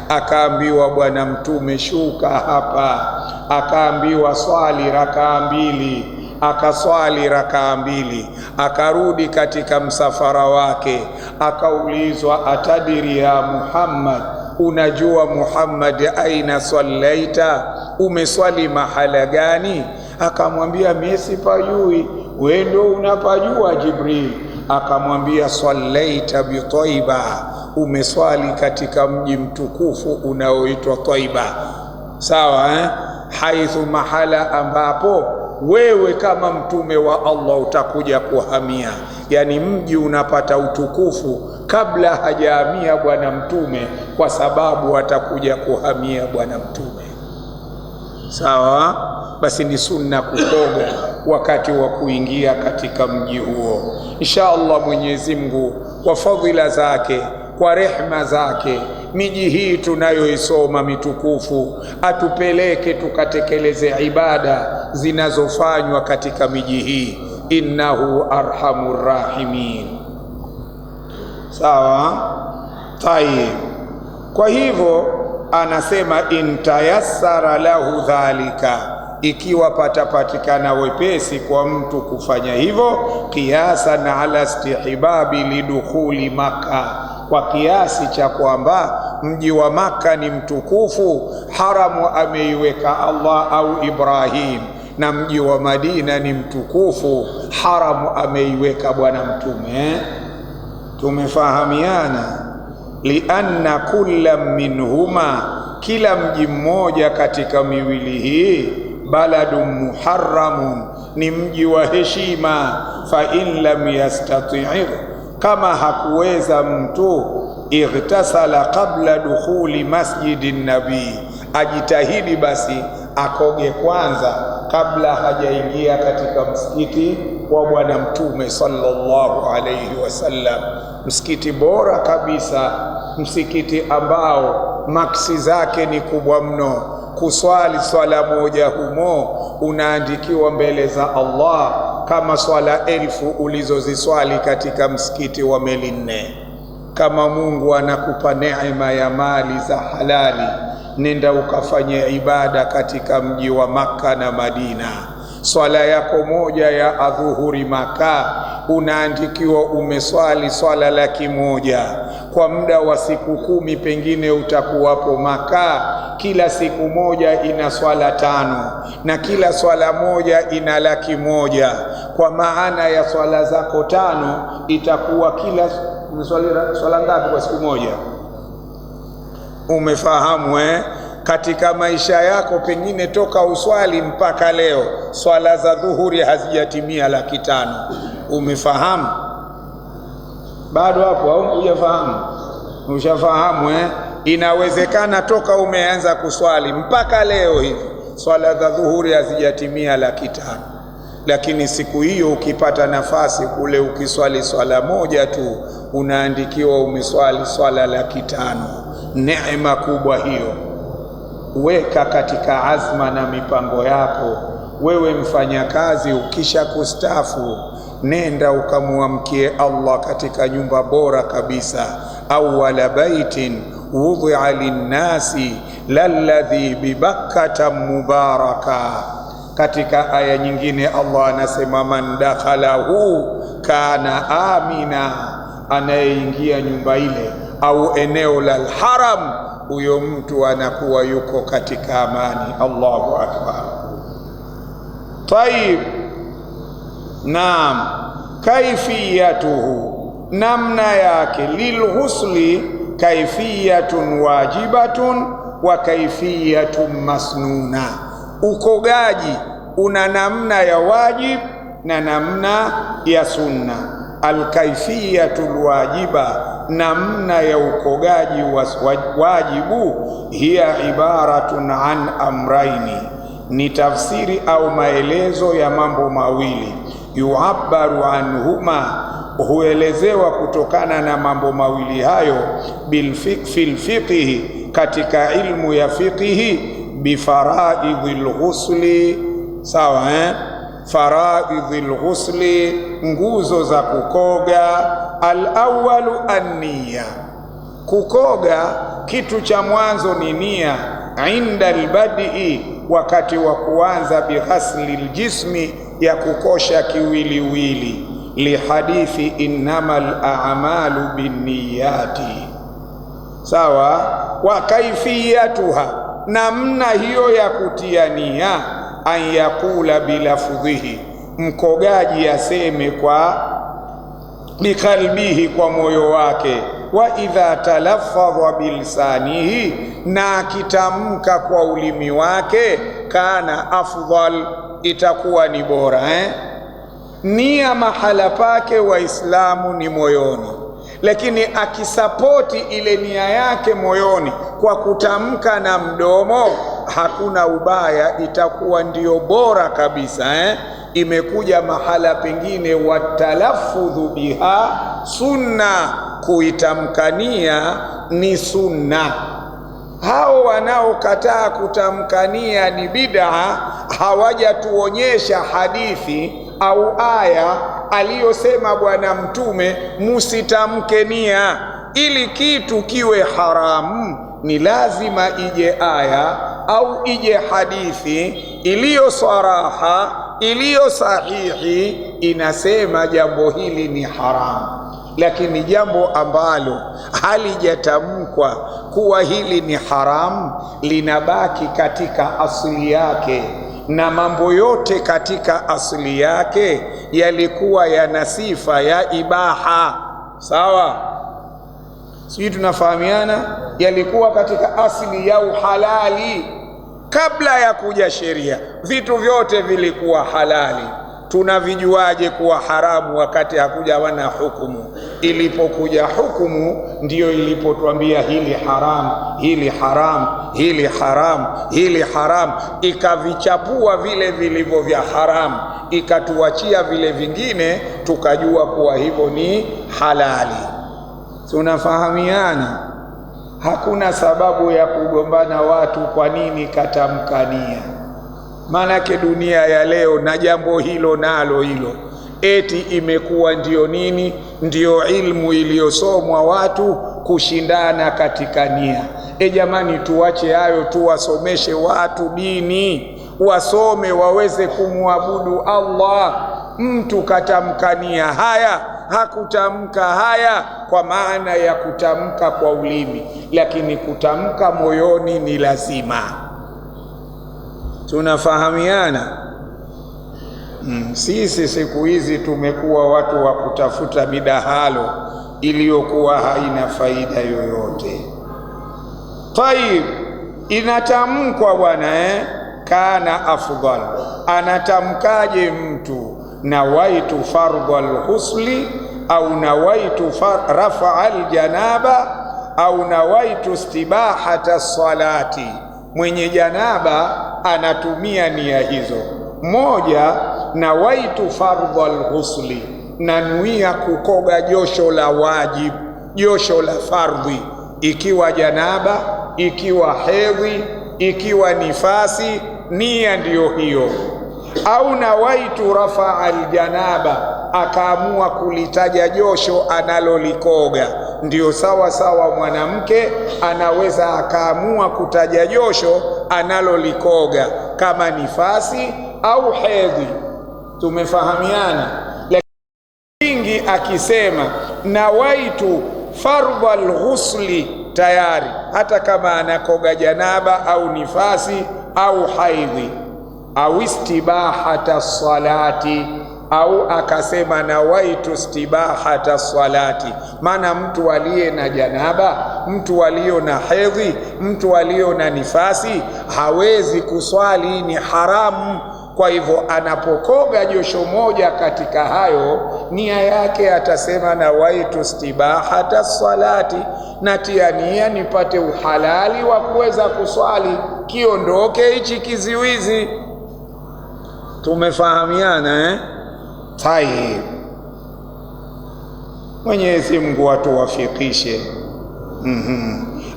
Akaambiwa Bwana Mtume, shuka hapa. Akaambiwa swali rakaa mbili, akaswali rakaa mbili. Akarudi katika msafara wake, akaulizwa, atadiri ya Muhammad, unajua Muhammad, aina sallaita, umeswali mahala gani? Akamwambia, mimi sipajui, wewe ndio unapajua Jibril. Akamwambia, sallaita bi Taiba, umeswali katika mji mtukufu unaoitwa Taiba, sawa haithu, mahala ambapo wewe kama mtume wa Allah utakuja kuhamia, yani mji unapata utukufu kabla hajahamia Bwana Mtume, kwa sababu atakuja kuhamia Bwana Mtume, sawa. Basi ni sunna kukoga wakati wa kuingia katika mji huo. Insha Allah Mwenyezi Mungu kwa fadhila zake, kwa rehma zake, miji hii tunayoisoma mitukufu atupeleke tukatekeleze ibada zinazofanywa katika miji hii. Innahu arhamur rahimin, sawa. Tayeb, kwa hivyo anasema intayassara lahu dhalika, ikiwa patapatikana wepesi kwa mtu kufanya hivyo, qiyasan ala istihbabi lidukhuli Makka, kwa kiasi cha kwamba mji wa Makka ni mtukufu, haramu ameiweka Allah au Ibrahim, na mji wa Madina ni mtukufu, haramu ameiweka Bwana Mtume. Tumefahamiana? Lianna kulla minhuma, kila mji mmoja katika miwili hii, baladun muharramun, ni mji wa heshima. Fa in lam yastati', kama hakuweza mtu, ightasala qabla dukhuli masjidin nabii, ajitahidi basi akoge kwanza kabla hajaingia katika msikiti wa Bwana Mtume sallallahu alayhi wasallam. Msikiti bora kabisa, msikiti ambao maksi zake ni kubwa mno. Kuswali swala moja humo unaandikiwa mbele za Allah kama swala 1000 ulizoziswali katika msikiti wa meli 4. Kama Mungu anakupa neema ya mali za halali, nenda ukafanye ibada katika mji wa Makka na Madina. Swala yako moja ya adhuhuri Makka unaandikiwa umeswali swala 100,000. Kwa muda wa siku 10 pengine utakuwapo Makka. Kila siku moja ina swala 5 na kila swala moja ina 100,000. Kwa maana ya swala zako 5 itakuwa kila Umeswali swala ngapi kwa siku moja? Umefahamu katika maisha yako pengine toka uswali mpaka leo swala za dhuhuri hazijatimia 500,000. Umefahamu? Bado hapo au hujafahamu? Ushafahamu inawezekana toka umeanza kuswali mpaka leo hivi swala za dhuhuri hazijatimia 500,000. Lakini siku hiyo ukipata nafasi kule ukiswali swala moja tu unaandikiwa umeswali swala 500,000. Neema kubwa hiyo. Weka katika azma na mipango yako. Wewe mfanyakazi, ukisha kustafu nenda ukamwamkie Allah katika nyumba bora kabisa. Awwala baitin wudhi'a linnasi lalladhi bibakkata mubaraka. Katika aya nyingine Allah anasema man dakhalahu kana amina, anayeingia nyumba ile au eneo la haram, huyo mtu anakuwa yuko katika amani. Allahu akbar. Tayib, naam, kaifiyatuhu, namna yake. Lilghusli kaifiyatun wajibatun wa kaifiyatun masnuna. Ukogaji una namna ya wajib na namna ya sunna. Alkaifiyatul wajiba, namna ya ukogaji wajibu, hiya ibaratun an amraini, ni tafsiri au maelezo ya mambo mawili. Yu'abbaru anhuma, huelezewa kutokana na mambo mawili hayo. Fil fiqhi, katika ilmu ya fiqhi. Bifaraidhil ghusli, sawa faraidhil ghusli, nguzo za kukoga. Al-awwalu an-niyya, kukoga kitu cha mwanzo ni nia. Inda al-bad'i, wakati wa kuanza. Bighasli al-jismi, ya kukosha kiwiliwili. Lihadithi innamal a'malu binniyati, sawa. Wa kaifiyatuha, namna hiyo ya kutia nia. An yakula bilafdhihi, mkogaji aseme kwa bikalbihi, kwa moyo wake. Wa idha talaffadha bilisanihi, na akitamka kwa ulimi wake. Kana afdal, itakuwa ni bora Nia mahala pake Waislamu ni moyoni, lakini akisapoti ile nia yake moyoni kwa kutamka na mdomo, hakuna ubaya, itakuwa ndio bora kabisa Imekuja mahala pengine watalaffudhu biha sunna, kuitamkania ni sunna. Hao wanaokataa kutamkania ni bid'a, hawajatuonyesha hadithi au aya aliyosema Bwana Mtume musitamke nia. Ili kitu kiwe haramu ni lazima ije aya au ije hadithi iliyo saraha, iliyo sahihi, inasema jambo hili ni haramu. Lakini jambo ambalo halijatamkwa kuwa hili ni haramu linabaki katika asili yake, na mambo yote katika asili yake yalikuwa yana sifa ya ibaha, sawa? Sisi tunafahamiana, yalikuwa katika asili ya uhalali. Kabla ya kuja sheria, vitu vyote vilikuwa halali. Tunavijuaje kuwa haramu wakati hakuja wana hukumu? Ilipokuja hukumu ndiyo ilipotuambia hili haram, hili haram, hili haram, hili haram. Ikavichapua vile vilivyo vya haramu, ikatuachia vile vingine, tukajua kuwa hivyo ni halali. Tunafahamiana? Hakuna sababu ya kugombana watu kwa nini katamkania. Manake dunia ya leo na jambo hilo nalo hilo eti imekuwa ndio nini? Ndio ilmu iliyosomwa watu kushindana katika nia. Jamani, tuache hayo, tuwasomeshe watu dini, wasome waweze kumwabudu Allah. Mtu katamkania haya, hakutamka haya kwa maana ya kutamka kwa ulimi, lakini kutamka moyoni ni lazima. Tunafahamiana? Sisi siku hizi tumekuwa watu wa kutafuta midahalo. iliyokuwa haina faida yoyote. Tayib, inatamkwa bwana kana afdal. Anatamkaje mtu nawaitu fardhal husli au nawaitu rafa'al janaba au nawaitu istibahata salati? Mwenye janaba anatumia nia hizo. Moja, nawaitu fardhal husli, nanuia kukoga josho la wajibu, josho la fardhi, ikiwa janaba, ikiwa hedhi, ikiwa nifasi, nia ndiyo hiyo. Au nawaitu rafa'al janaba, akaamua kulitaja josho analolikoga. Ndiyo sawa sawa, mwanamke anaweza akaamua kutaja josho analolikoga kama nifasi au hedhi. Tumefahamiana? Lakini akisema nawaitu fardhal ghusli, tayari hata kama anakoga janaba au nifasi au haidhi, au istibahata salati, au akasema nawaitu istibahata salati, maana mtu aliye na janaba, mtu aliyo na hedhi, mtu aliyo na nifasi hawezi kuswali, ni haramu. Kwa hivyo anapokoga josho moja katika hayo, nia yake atasema nawaitu istibahata salati, natia nia nipate uhalali wa kuweza kuswali, kiondoke hichi kiziwizi. Tumefahamiana Tayeb. Mwenyezi Mungu atuwafikishe.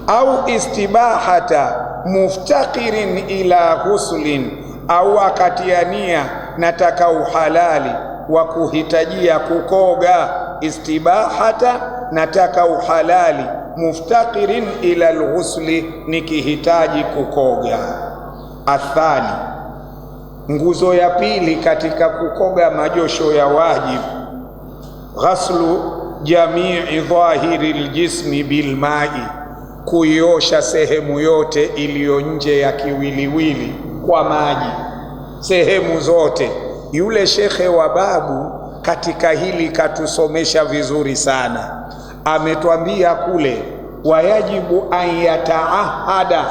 Au istibahata muftaqirin ila ghuslin, au akatiania nataka uhalali wa kuhitajia kukoga. Istibahata, nataka uhalali, muftaqirin ila alghusli, nikihitaji kukoga. Athani, nguzo ya pili katika kukoga majosho ya wajibu, ghaslu jamii dhahiri aljismi bilmai, kuiosha sehemu yote iliyo nje ya kiwiliwili kwa maji, sehemu zote. Yule shekhe wa babu katika hili katusomesha vizuri sana. Ametwambia kule, wayajibu an yataahada,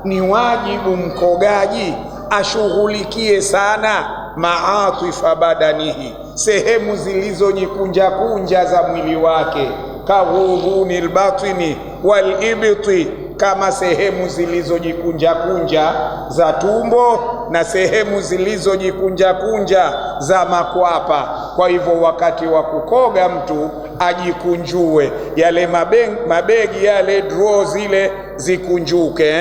ni wajibu mkogaji ashughulikie sana maatifa badanihi, sehemu zilizojikunja kunja za mwili wake, kahudhuni albatini walibti, kama sehemu zilizojikunja kunja za tumbo na sehemu zilizojikunja kunja za makwapa. Kwa hivyo wakati wa kukoga mtu ajikunjue, yale mabegi yale draw zile zikunjuke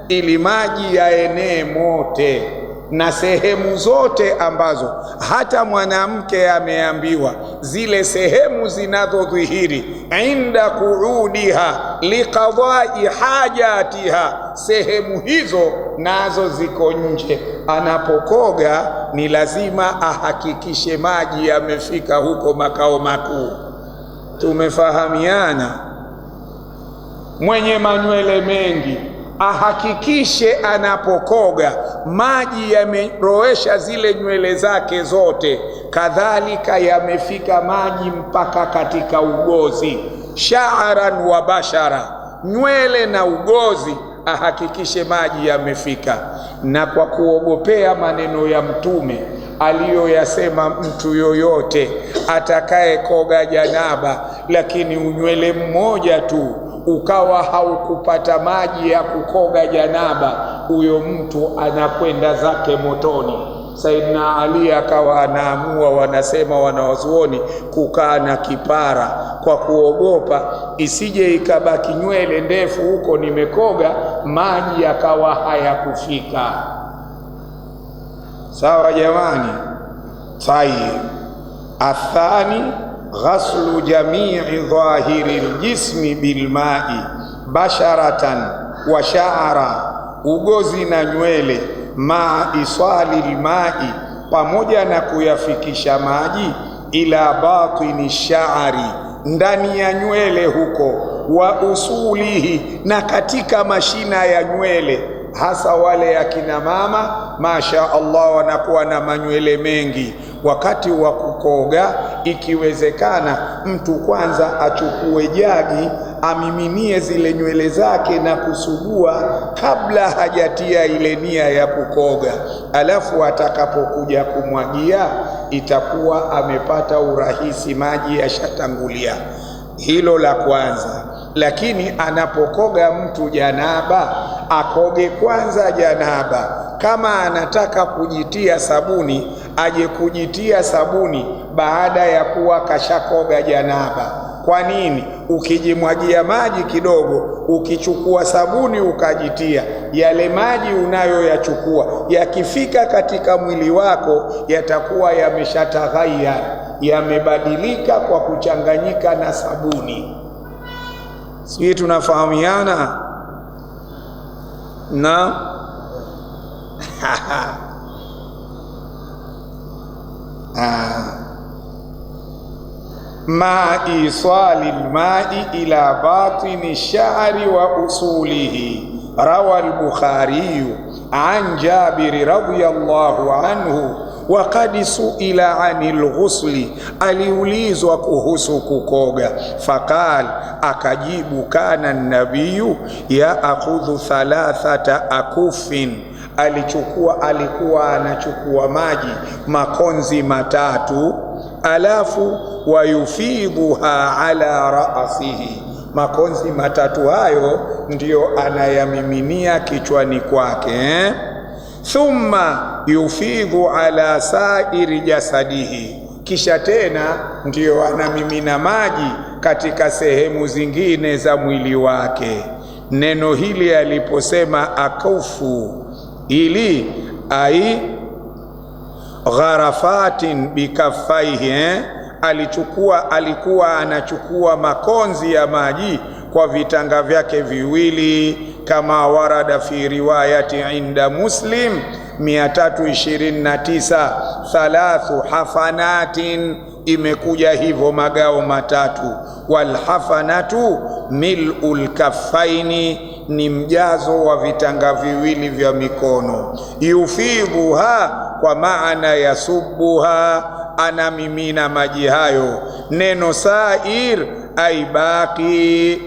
ili maji yaenee mote, na sehemu zote ambazo hata mwanamke ameambiwa zile sehemu zinazodhihiri inda kuudiha liqadai hajatiha, sehemu hizo nazo ziko nje. Anapokoga ni lazima ahakikishe maji yamefika huko makao makuu. Tumefahamiana? Mwenye manywele mengi ahakikishe anapokoga maji yamerowesha zile nywele zake zote, kadhalika yamefika maji mpaka katika ugozi, sha'ran wa bashara, nywele na ugozi, ahakikishe maji yamefika. Na kwa kuogopea maneno ya Mtume aliyoyasema, mtu yoyote atakaye koga janaba lakini unywele mmoja tu ukawa haukupata maji ya kukoga janaba, huyo mtu anakwenda zake motoni. Saidina Ali akawa anaamua, wanasema wanawazuoni, kukaa na kipara kwa kuogopa isije ikabaki nywele ndefu huko nimekoga, maji yakawa hayakufika. Sawa jamani? Tayeb. Athani ghaslu jamii dhahiri aljismi bilmai basharatan wa sha'ra, ugozi na nywele, ma isali almai, pamoja na kuyafikisha maji, ila batini sha'ri, ndani ya nywele huko, wa usulihi, na katika mashina ya nywele, hasa wale akina mama masha Allah wanakuwa na manywele mengi. Wakati wa kukoga ikiwezekana mtu kwanza achukue jagi amiminie zile nywele zake na kusugua kabla hajatia ile nia ya kukoga, alafu atakapokuja kumwagia itakuwa amepata urahisi, maji yashatangulia. Hilo la kwanza. Lakini anapokoga mtu janaba, akoge kwanza janaba. Kama anataka kujitia sabuni, aje kujitia sabuni baada ya kuwa kashakoga janaba. Kwa nini? Ukijimwagia maji kidogo, ukichukua sabuni ukajitia, yale maji unayoyachukua yakifika katika mwili wako yatakuwa yameshataghayyar, yamebadilika kwa kuchanganyika na sabuni. Sisi tunafahamiana na ma isali alma'i ila batini sha'ri wa usulihi. Rawa al-Bukhari an Jabir radhiyallahu anhu wa qad su'ila 'anil ghusli, aliulizwa kuhusu kukoga. Faqal, akajibu, kana an-nabiyyu ya'khudhu thalathata akufin, alikuwa anachukua maji makonzi matatu, alafu wayufidhuha ala ra'sihi, makonzi matatu hayo ndiyo anayamiminia kichwani kwake. Thumma yufidhu ala sairi jasadihi, kisha tena ndiyo anamimina maji katika sehemu zingine za mwili wake. Neno hili aliposema akufu, ili ai gharafatin bikaffaihi, alikuwa anachukua makonzi ya maji kwa vitanga vyake viwili, kama warada fi riwayati inda Muslim 329, thalathu hafanatin, imekuja hivyo magao matatu. Wal hafanatu mil'ul kaffaini, ni mjazo wa vitanga viwili vya mikono. Yufidhuha, kwa maana yasubuha, anamimina maji hayo. Neno sair ay baqi.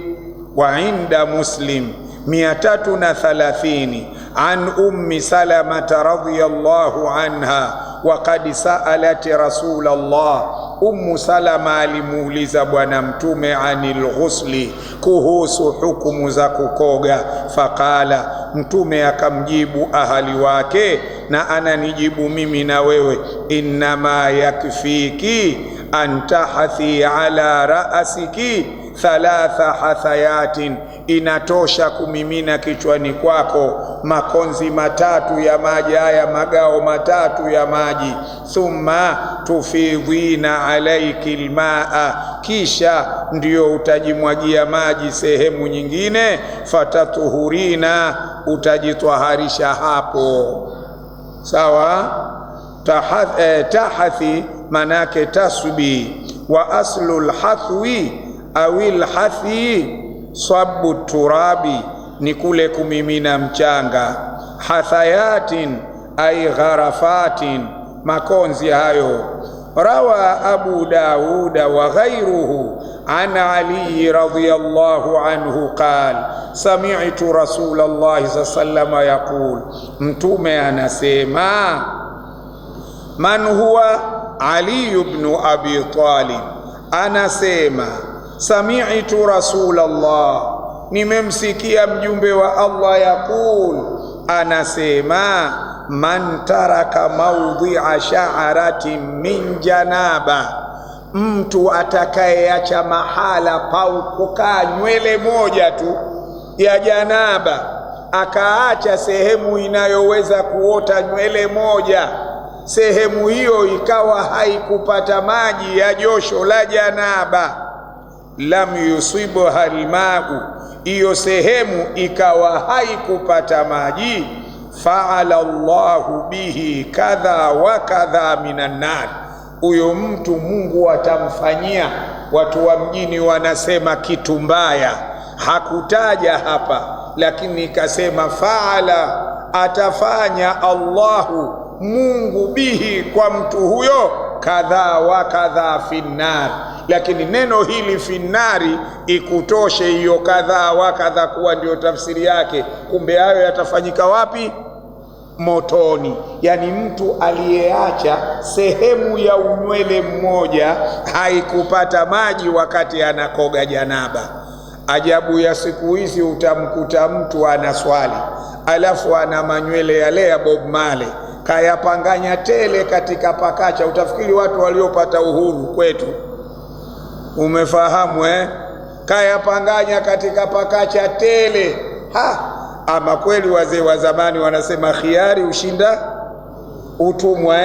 Wa inda Muslim 330 an ummi Salamata radhiyallahu anha wa qad sa'alat Rasulallah, Ummu Salama alimuuliza Bwana Mtume anil ghusli, kuhusu hukumu za kukoga. Faqala, Mtume akamjibu ahali wake na ananijibu mimi na wewe, innama yakfiki antahathi ala ra'siki thalatha hathayatin, inatosha kumimina kichwani kwako makonzi matatu ya maji, haya magao matatu ya maji. Thumma tufidhina alayki almaa, kisha ndio utajimwagia maji sehemu nyingine. Fatatuhurina, utajitwaharisha hapo. Sawa. Tahathi manake tasbi, wa aslul hathwi awil hathi sabu turabi, ni kule kumimina mchanga. Hathayatin ay gharafatin, makonzi hayo. Rawa Abu Dawuda wa ghayruhu an Ali radhiyallahu anhu qala sami'tu Rasulullah sallallahu yaqul, Mtume anasema, man huwa Ali ibn Abi Talib anasema, sami'tu Rasulullah, nimemsikia mjumbe wa Allah yaqul, anasema, man taraka mawdhi'a sha'ratin min janaba, mtu atakayeacha mahala pa kukaa nywele moja tu ya janaba, akaacha sehemu inayoweza kuota nywele moja, sehemu hiyo ikawa haikupata maji ya josho la janaba, lam yusibha almau, hiyo sehemu ikawa haikupata maji, fa'ala Allahu bihi kadha wa kadha minan nar, huyo mtu Mungu atamfanyia. Watu wa mjini wanasema kitu mbaya, hakutaja hapa, lakini ikasema fa'ala, atafanya Allahu Mungu bihi, kwa mtu huyo, kadha wa kadha finnar, lakini neno hili finnari ikutoshe hiyo kadha wa kadha kuwa ndio tafsiri yake. Kumbe hayo yatafanyika wapi? Motoni. Yani mtu aliyeacha sehemu ya unywele mmoja haikupata maji wakati anakoga janaba. Ajabu ya siku hizi, utamkuta mtu ana swali alafu ana manywele yale ya Bob Marley kayapanganya tele katika pakacha, utafikiri watu waliopata uhuru kwetu. Umefahamu Kayapanganya katika pakacha tele. Ama kweli wazee wa zamani wanasema khiari ushinda utumwa.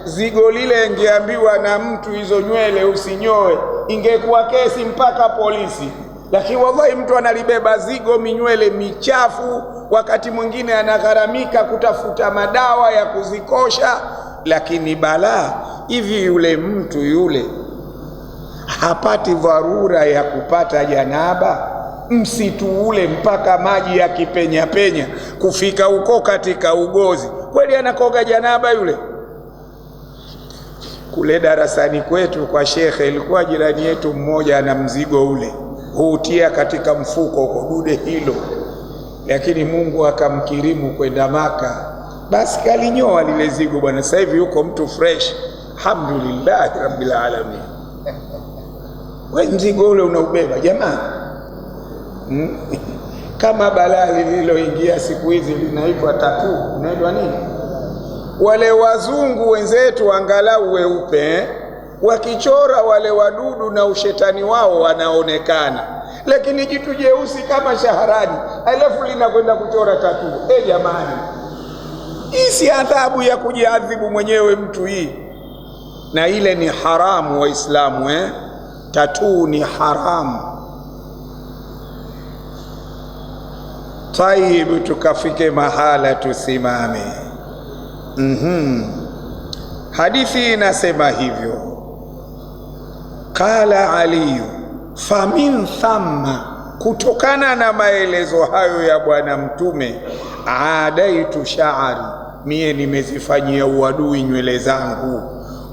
Zigo lile ingeambiwa na mtu hizo nywele usinyoe, ingekuwa kesi mpaka polisi. Lakini wallahi mtu analibeba zigo minywele michafu, wakati mwingine anagharamika kutafuta madawa ya kuzikosha. Lakini balaa hivi, yule mtu yule hapati dharura ya kupata janaba? Msitu ule mpaka maji ya kipenya penya kufika huko katika ugozi, kweli anakoga janaba yule? Kule darasani kwetu kwa shekhe, ilikuwa jirani yetu mmoja ana mzigo ule, huutia katika mfuko kwa dude hilo, lakini Mungu akamkirimu kwenda Maka, basi kalinyoa lile zigo bwana. Sasa hivi yuko mtu fresh, alhamdulillah rabbil alamin. Wewe mzigo ule unaubeba jamaa? Kama balaa lililoingia siku hizi linaitwa tatu, unaitwa nini? Wale wazungu wenzetu angalau weupe wakichora wale wadudu na ushetani wao wanaonekana, lakini jitu jeusi kama shaharani alafu linakwenda kuchora tatu. Jamani, hii si adhabu ya kujiadhibu mwenyewe mtu hii? Na ile ni haramu Waislamu, tatu ni haramu. Taibu, tukafike mahala tusimame. Hadithi inasema hivyo, qala Ali, famin thamma, kutokana na maelezo hayo ya bwana mtume, adaitu sha'ari, mie nimezifanyia uadui nywele zangu.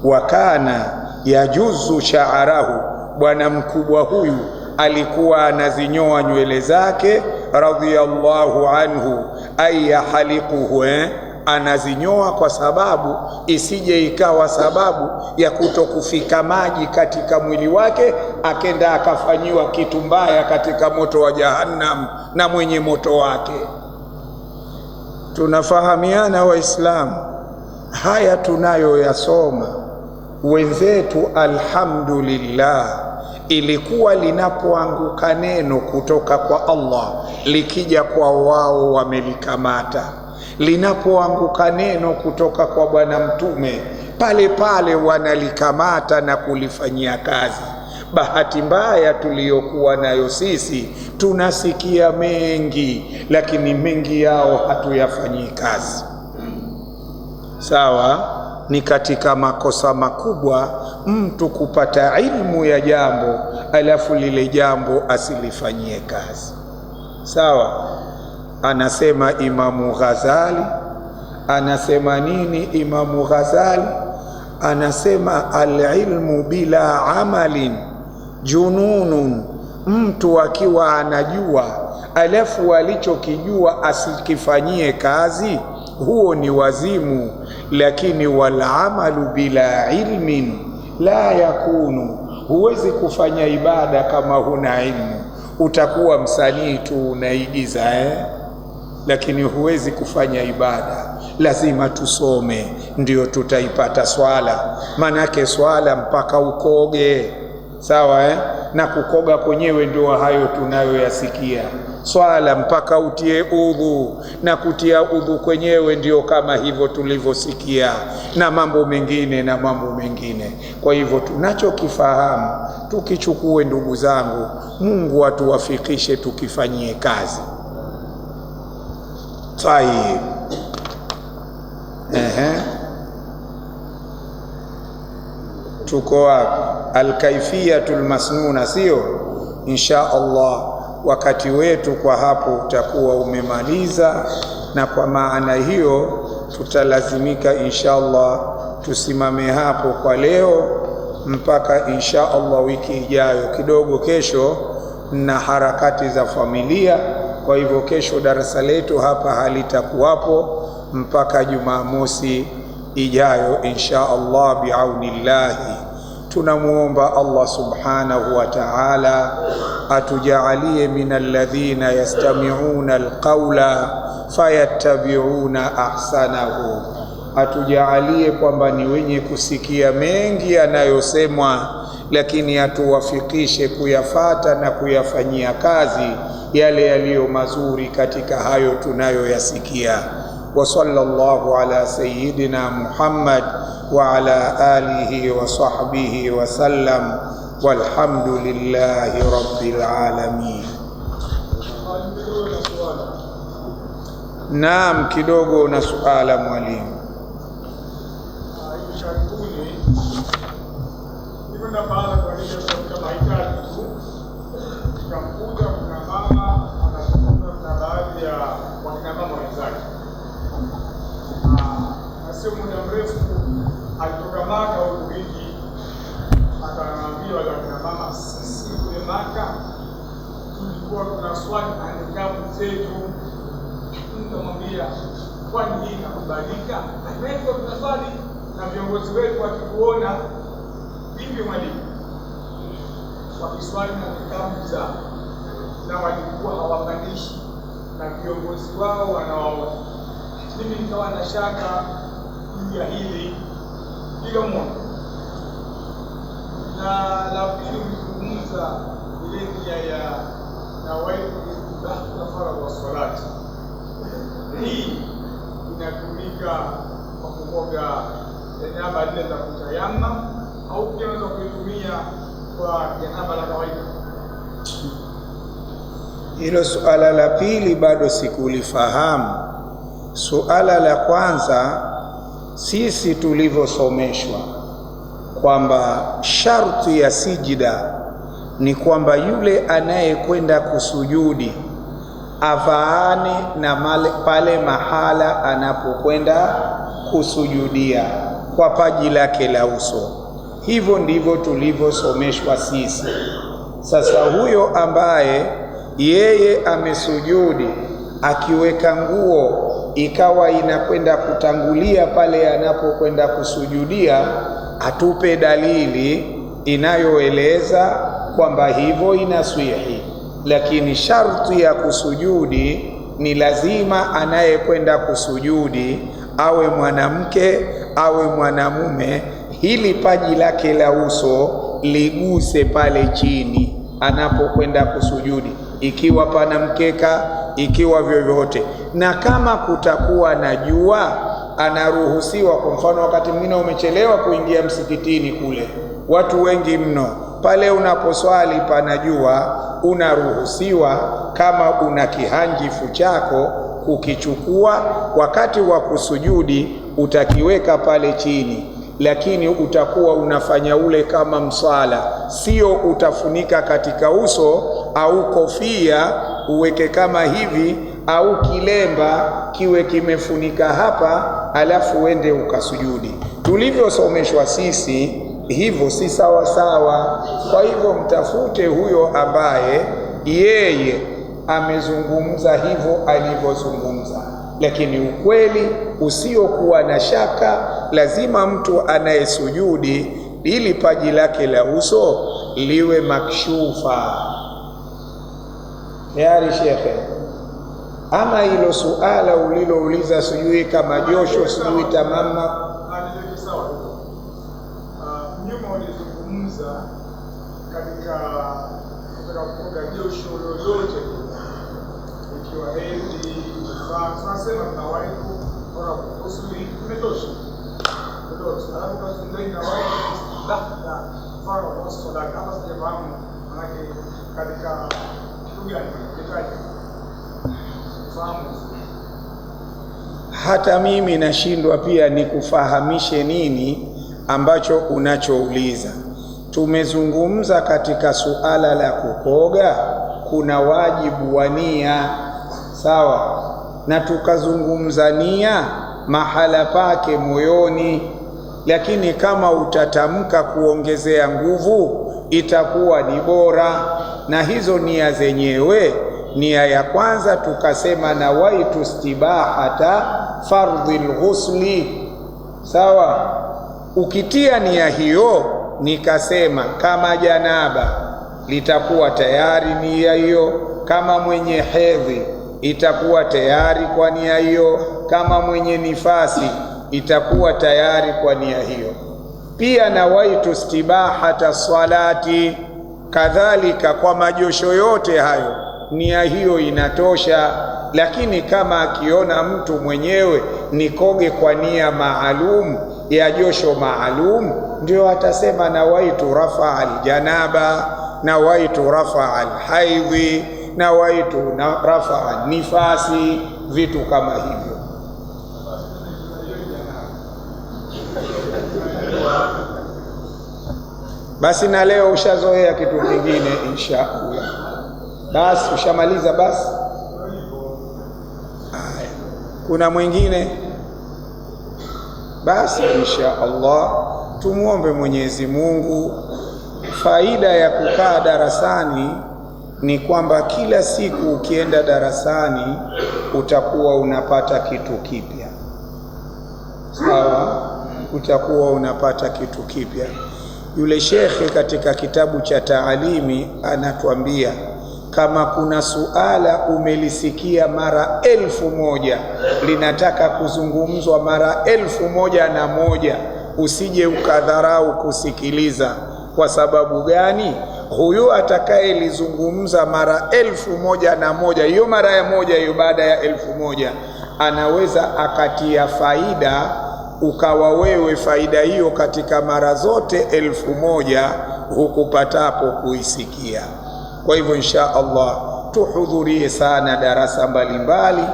Wakana yajuzu sha'arahu, bwana mkubwa huyu alikuwa anazinyoa nywele zake, radhiyallahu anhu, aya halikuhu, anazinyoa kwa sababu isije ikawa sababu ya kutokufika maji katika mwili wake, akenda akafanyiwa kitu mbaya katika moto wa Jahannam na mwenye moto wake. Tunafahamiana Waislamu? Haya tunayoyasoma wenzetu, alhamdulillah, ilikuwa linapoanguka neno kutoka kwa Allah likija kwa wao wamelikamata, linapoanguka neno kutoka kwa bwana mtume pale pale wanalikamata na kulifanyia kazi. Bahati mbaya tuliyokuwa nayo sisi, tunasikia mengi lakini mengi yao hatuyafanyii kazi. Sawa, ni katika makosa makubwa mtu kupata ilmu ya jambo alafu lile jambo asilifanyie kazi. Sawa, anasema Imamu Ghazali, anasema nini Imamu Ghazali? Anasema alilmu bila amalin jununun, mtu akiwa anajua alafu alichokijua asikifanyie kazi, huo ni wazimu. Lakini wal amalu bila ilmin la yakunu, huwezi kufanya ibada kama huna ilmu. Utakuwa msanii tu unaigiza, lakini huwezi kufanya ibada. Lazima tusome ndio tutaipata swala, manake swala mpaka ukoge. Sawa, na kukoga kwenyewe ndio hayo tunayoyasikia. Swala mpaka utie udhu, na kutia udhu kwenyewe ndio kama hivyo tulivyosikia, na mambo mengine na mambo mengine. Kwa hivyo tunachokifahamu tukichukue, ndugu zangu, Mungu atuwafikishe tukifanyie kazi. Tayeb, tuko wapi? Alkaifiyatul masnuna, sio? Insha Allah wakati wetu kwa hapo utakuwa umemaliza, na kwa maana hiyo tutalazimika insha Allah tusimame hapo kwa leo mpaka insha Allah wiki ijayo. Kidogo kesho na harakati za familia, kwa hivyo kesho darasa letu hapa halitakuwapo mpaka Jumamosi ijayo insha Allah biaunillahi. Tunamuomba Allah subhanahu wa ta'ala atujaalie minal ladhina yastami'una alqawla fayattabi'una ahsanahu, atujaalie kwamba ni wenye kusikia mengi yanayosemwa, lakini atuwafikishe kuyafata na kuyafanyia kazi yale yaliyo mazuri katika hayo tunayoyasikia. Wa sallallahu ala sayyidina Muhammad wa ala alihi wa sahbihi wa sallam, walhamdulillahi rabbil alamin. Naam, kidogo na suala mwalimu. Muda mrefu alitoka Maka huko wiki, akaambiwa na mama, sisi kule Maka tulikuwa tunaswali na nikabu zetu. Nikamwambia, kwani hii inakubalika? Hatuko tunaswali na viongozi wetu wakikuona vipi mwalimu? Wakiswali na nikabu zao na walikuwa hawapandishi na viongozi wao wanawaona. Mimi nikawa na shaka ya hili moja. Na la pili kuzungumza ile nia ya nawaitu kafara wa salati. Hii inatumika kwa kuoga janaba ile za kutayamma, au pia unaweza kuitumia kwa janaba la kawaida? Hilo suala la pili bado sikulifahamu. Suala la kwanza, sisi tulivyosomeshwa kwamba sharti ya sijida ni kwamba yule anayekwenda kusujudi avaane na pale mahala anapokwenda kusujudia kwa paji lake la uso. Hivyo ndivyo tulivyosomeshwa sisi. Sasa huyo ambaye yeye amesujudi akiweka nguo ikawa inakwenda kutangulia pale anapokwenda kusujudia, atupe dalili inayoeleza kwamba hivyo inaswihi. Lakini sharti ya kusujudi ni lazima anayekwenda kusujudi awe mwanamke awe mwanamume, hili paji lake la uso liguse pale chini anapokwenda kusujudi, ikiwa pana mkeka, ikiwa vyovyote. Na kama kutakuwa na jua, anaruhusiwa. Kwa mfano, wakati mwingine umechelewa kuingia msikitini kule, watu wengi mno, pale unaposwali pana jua, unaruhusiwa kama una kihanjifu chako kukichukua, wakati wa kusujudi utakiweka pale chini, lakini utakuwa unafanya ule kama msala, sio utafunika katika uso au kofia uweke kama hivi, au kilemba kiwe kimefunika hapa alafu uende ukasujudi. Tulivyosomeshwa sisi hivyo si sawa sawa. Kwa hivyo mtafute huyo ambaye yeye amezungumza hivyo alivyozungumza, lakini ukweli usiokuwa na shaka, lazima mtu anayesujudi ili paji lake la uso liwe makshufa. Tayari shekhe? Ama hilo suala ulilouliza, sijui kama josho, sijui tamama, nyuma ulizungumza katika kuoga josho lolote, ikiwa hedhi, tunasema tunawaiku bora kusuli imetosha. Alafu kazungumza na wao mfano wa swala, kama sijafahamu manake katika kitu gani kitaje fahamu. Hata mimi nashindwa pia nikufahamishe nini ambacho unachouliza. Tumezungumza katika suala la kukoga kuna wajibu wa nia, sawa, na tukazungumza nia mahala pake moyoni. lakini kama utatamka kuongezea nguvu itakuwa ni bora. Na hizo nia zenyewe, nia ya kwanza tukasema nawaitu istibahata fardhil ghusli, sawa. Ukitia nia hiyo, nikasema kama janaba litakuwa tayari nia hiyo, kama mwenye hedhi itakuwa tayari kwa nia hiyo, kama mwenye nifasi itakuwa tayari kwa nia hiyo. Pia nawaitu istibahata salati, kadhalika kwa majosho yote hayo nia hiyo inatosha. Lakini kama akiona mtu mwenyewe nikoge kwa nia maalum ya josho maalum, ndio atasema nawaitu rafa aljanaba, nawaitu rafa alhaidhi, nawaitu rafa nifasi, vitu kama hivyo. Basi na leo ushazoea kitu kingine inshallah. Basi ushamaliza basi. Kuna mwingine? Basi insha Allah tumuombe Mwenyezi Mungu. Faida ya kukaa darasani ni kwamba kila siku ukienda darasani utakuwa unapata kitu kipya, sawa? Utakuwa unapata kitu kipya. Yule shekhe katika kitabu cha Taalimi anatuambia kama kuna suala umelisikia mara 1000 linataka kuzungumzwa mara 1001, usije ukadharau kusikiliza. Kwa sababu gani? Huyu atakayelizungumza mara 1001, hiyo mara ya moja hiyo, baada ya 1000 anaweza akatia faida, ukawa wewe faida hiyo katika mara zote 1000 hukupatapo kuisikia. Kwa hivyo insha Allah tuhudhurie sana darasa mbalimbali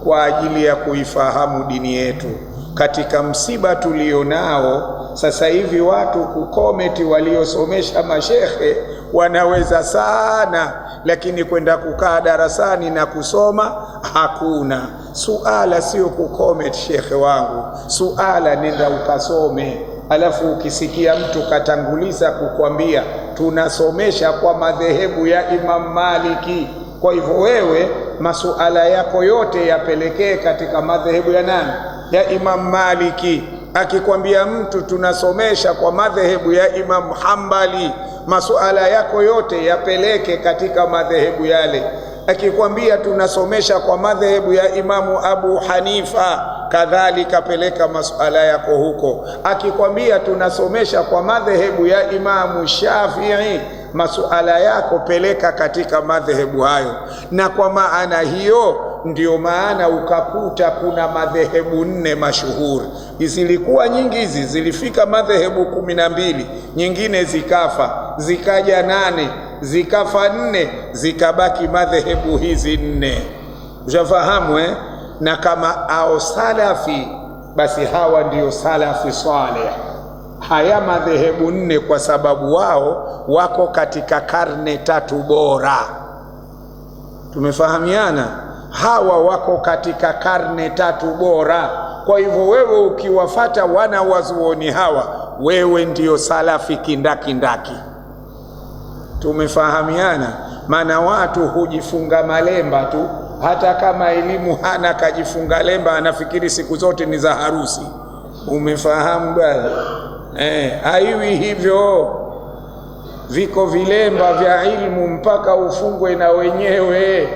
kwa ajili ya kuifahamu dini yetu. Katika msiba tulionao sasa hivi, watu kukometi waliosomesha mashekhe wanaweza sana, lakini kwenda kukaa darasani na kusoma hakuna. Suala sio kukometi shekhe wangu, suala nenda ukasome. Alafu ukisikia mtu katanguliza kukwambia tunasomesha kwa madhehebu ya Imam Maliki, kwa hivyo wewe masuala yako yote yapelekee katika madhehebu ya nani? Ya Imam Maliki. Akikwambia mtu tunasomesha kwa madhehebu ya Imam Hanbali, masuala yako yote yapeleke katika madhehebu yale. Akikwambia tunasomesha kwa madhehebu ya Imamu Abu Hanifa, kadhalika peleka masuala yako huko. Akikwambia tunasomesha kwa madhehebu ya Imamu Shafi'i, masuala yako peleka katika madhehebu hayo. Na kwa maana hiyo ndio maana ukakuta kuna madhehebu 4 mashuhuri. Zilikuwa nyingi, hizi zilifika madhehebu 12, nyingine zikafa, zikaja 8, zikafa 4, zikabaki madhehebu hizi 4. Ushafahamu Na kama ao salafi, basi hawa ndio salafi saleh. Haya madhehebu 4 kwa sababu wao wako katika karne 3 bora. Tumefahamiana? Hawa wako katika karne 3 bora. Kwa hivyo wewe ukiwafata wana wazuoni hawa, wewe ndio salafi kindakindaki. Tumefahamiana? Maana watu hujifunga malemba tu, hata kama elimu hana, kajifunga lemba, anafikiri siku zote ni za harusi. Umefahamu bwana? Haiwi hivyo. Viko vilemba vya ilmu mpaka ufungwe na wenyewe.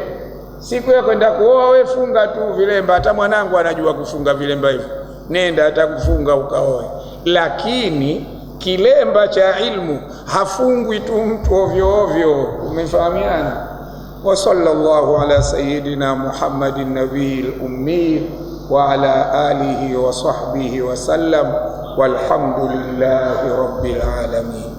Siku ya kwenda kuoa we funga tu vilemba, hata mwanangu anajua kufunga vilemba hivyo, nenda atakufunga ukaoe. Lakini kilemba cha ilmu hafungwi tu mtu ovyo ovyo. Umefahamiana? Wa sallallahu ala sayyidina Muhammadin nabiyil ummi wa ala alihi wa sahbihi wa sallam, walhamdulillahi rabbil alamin.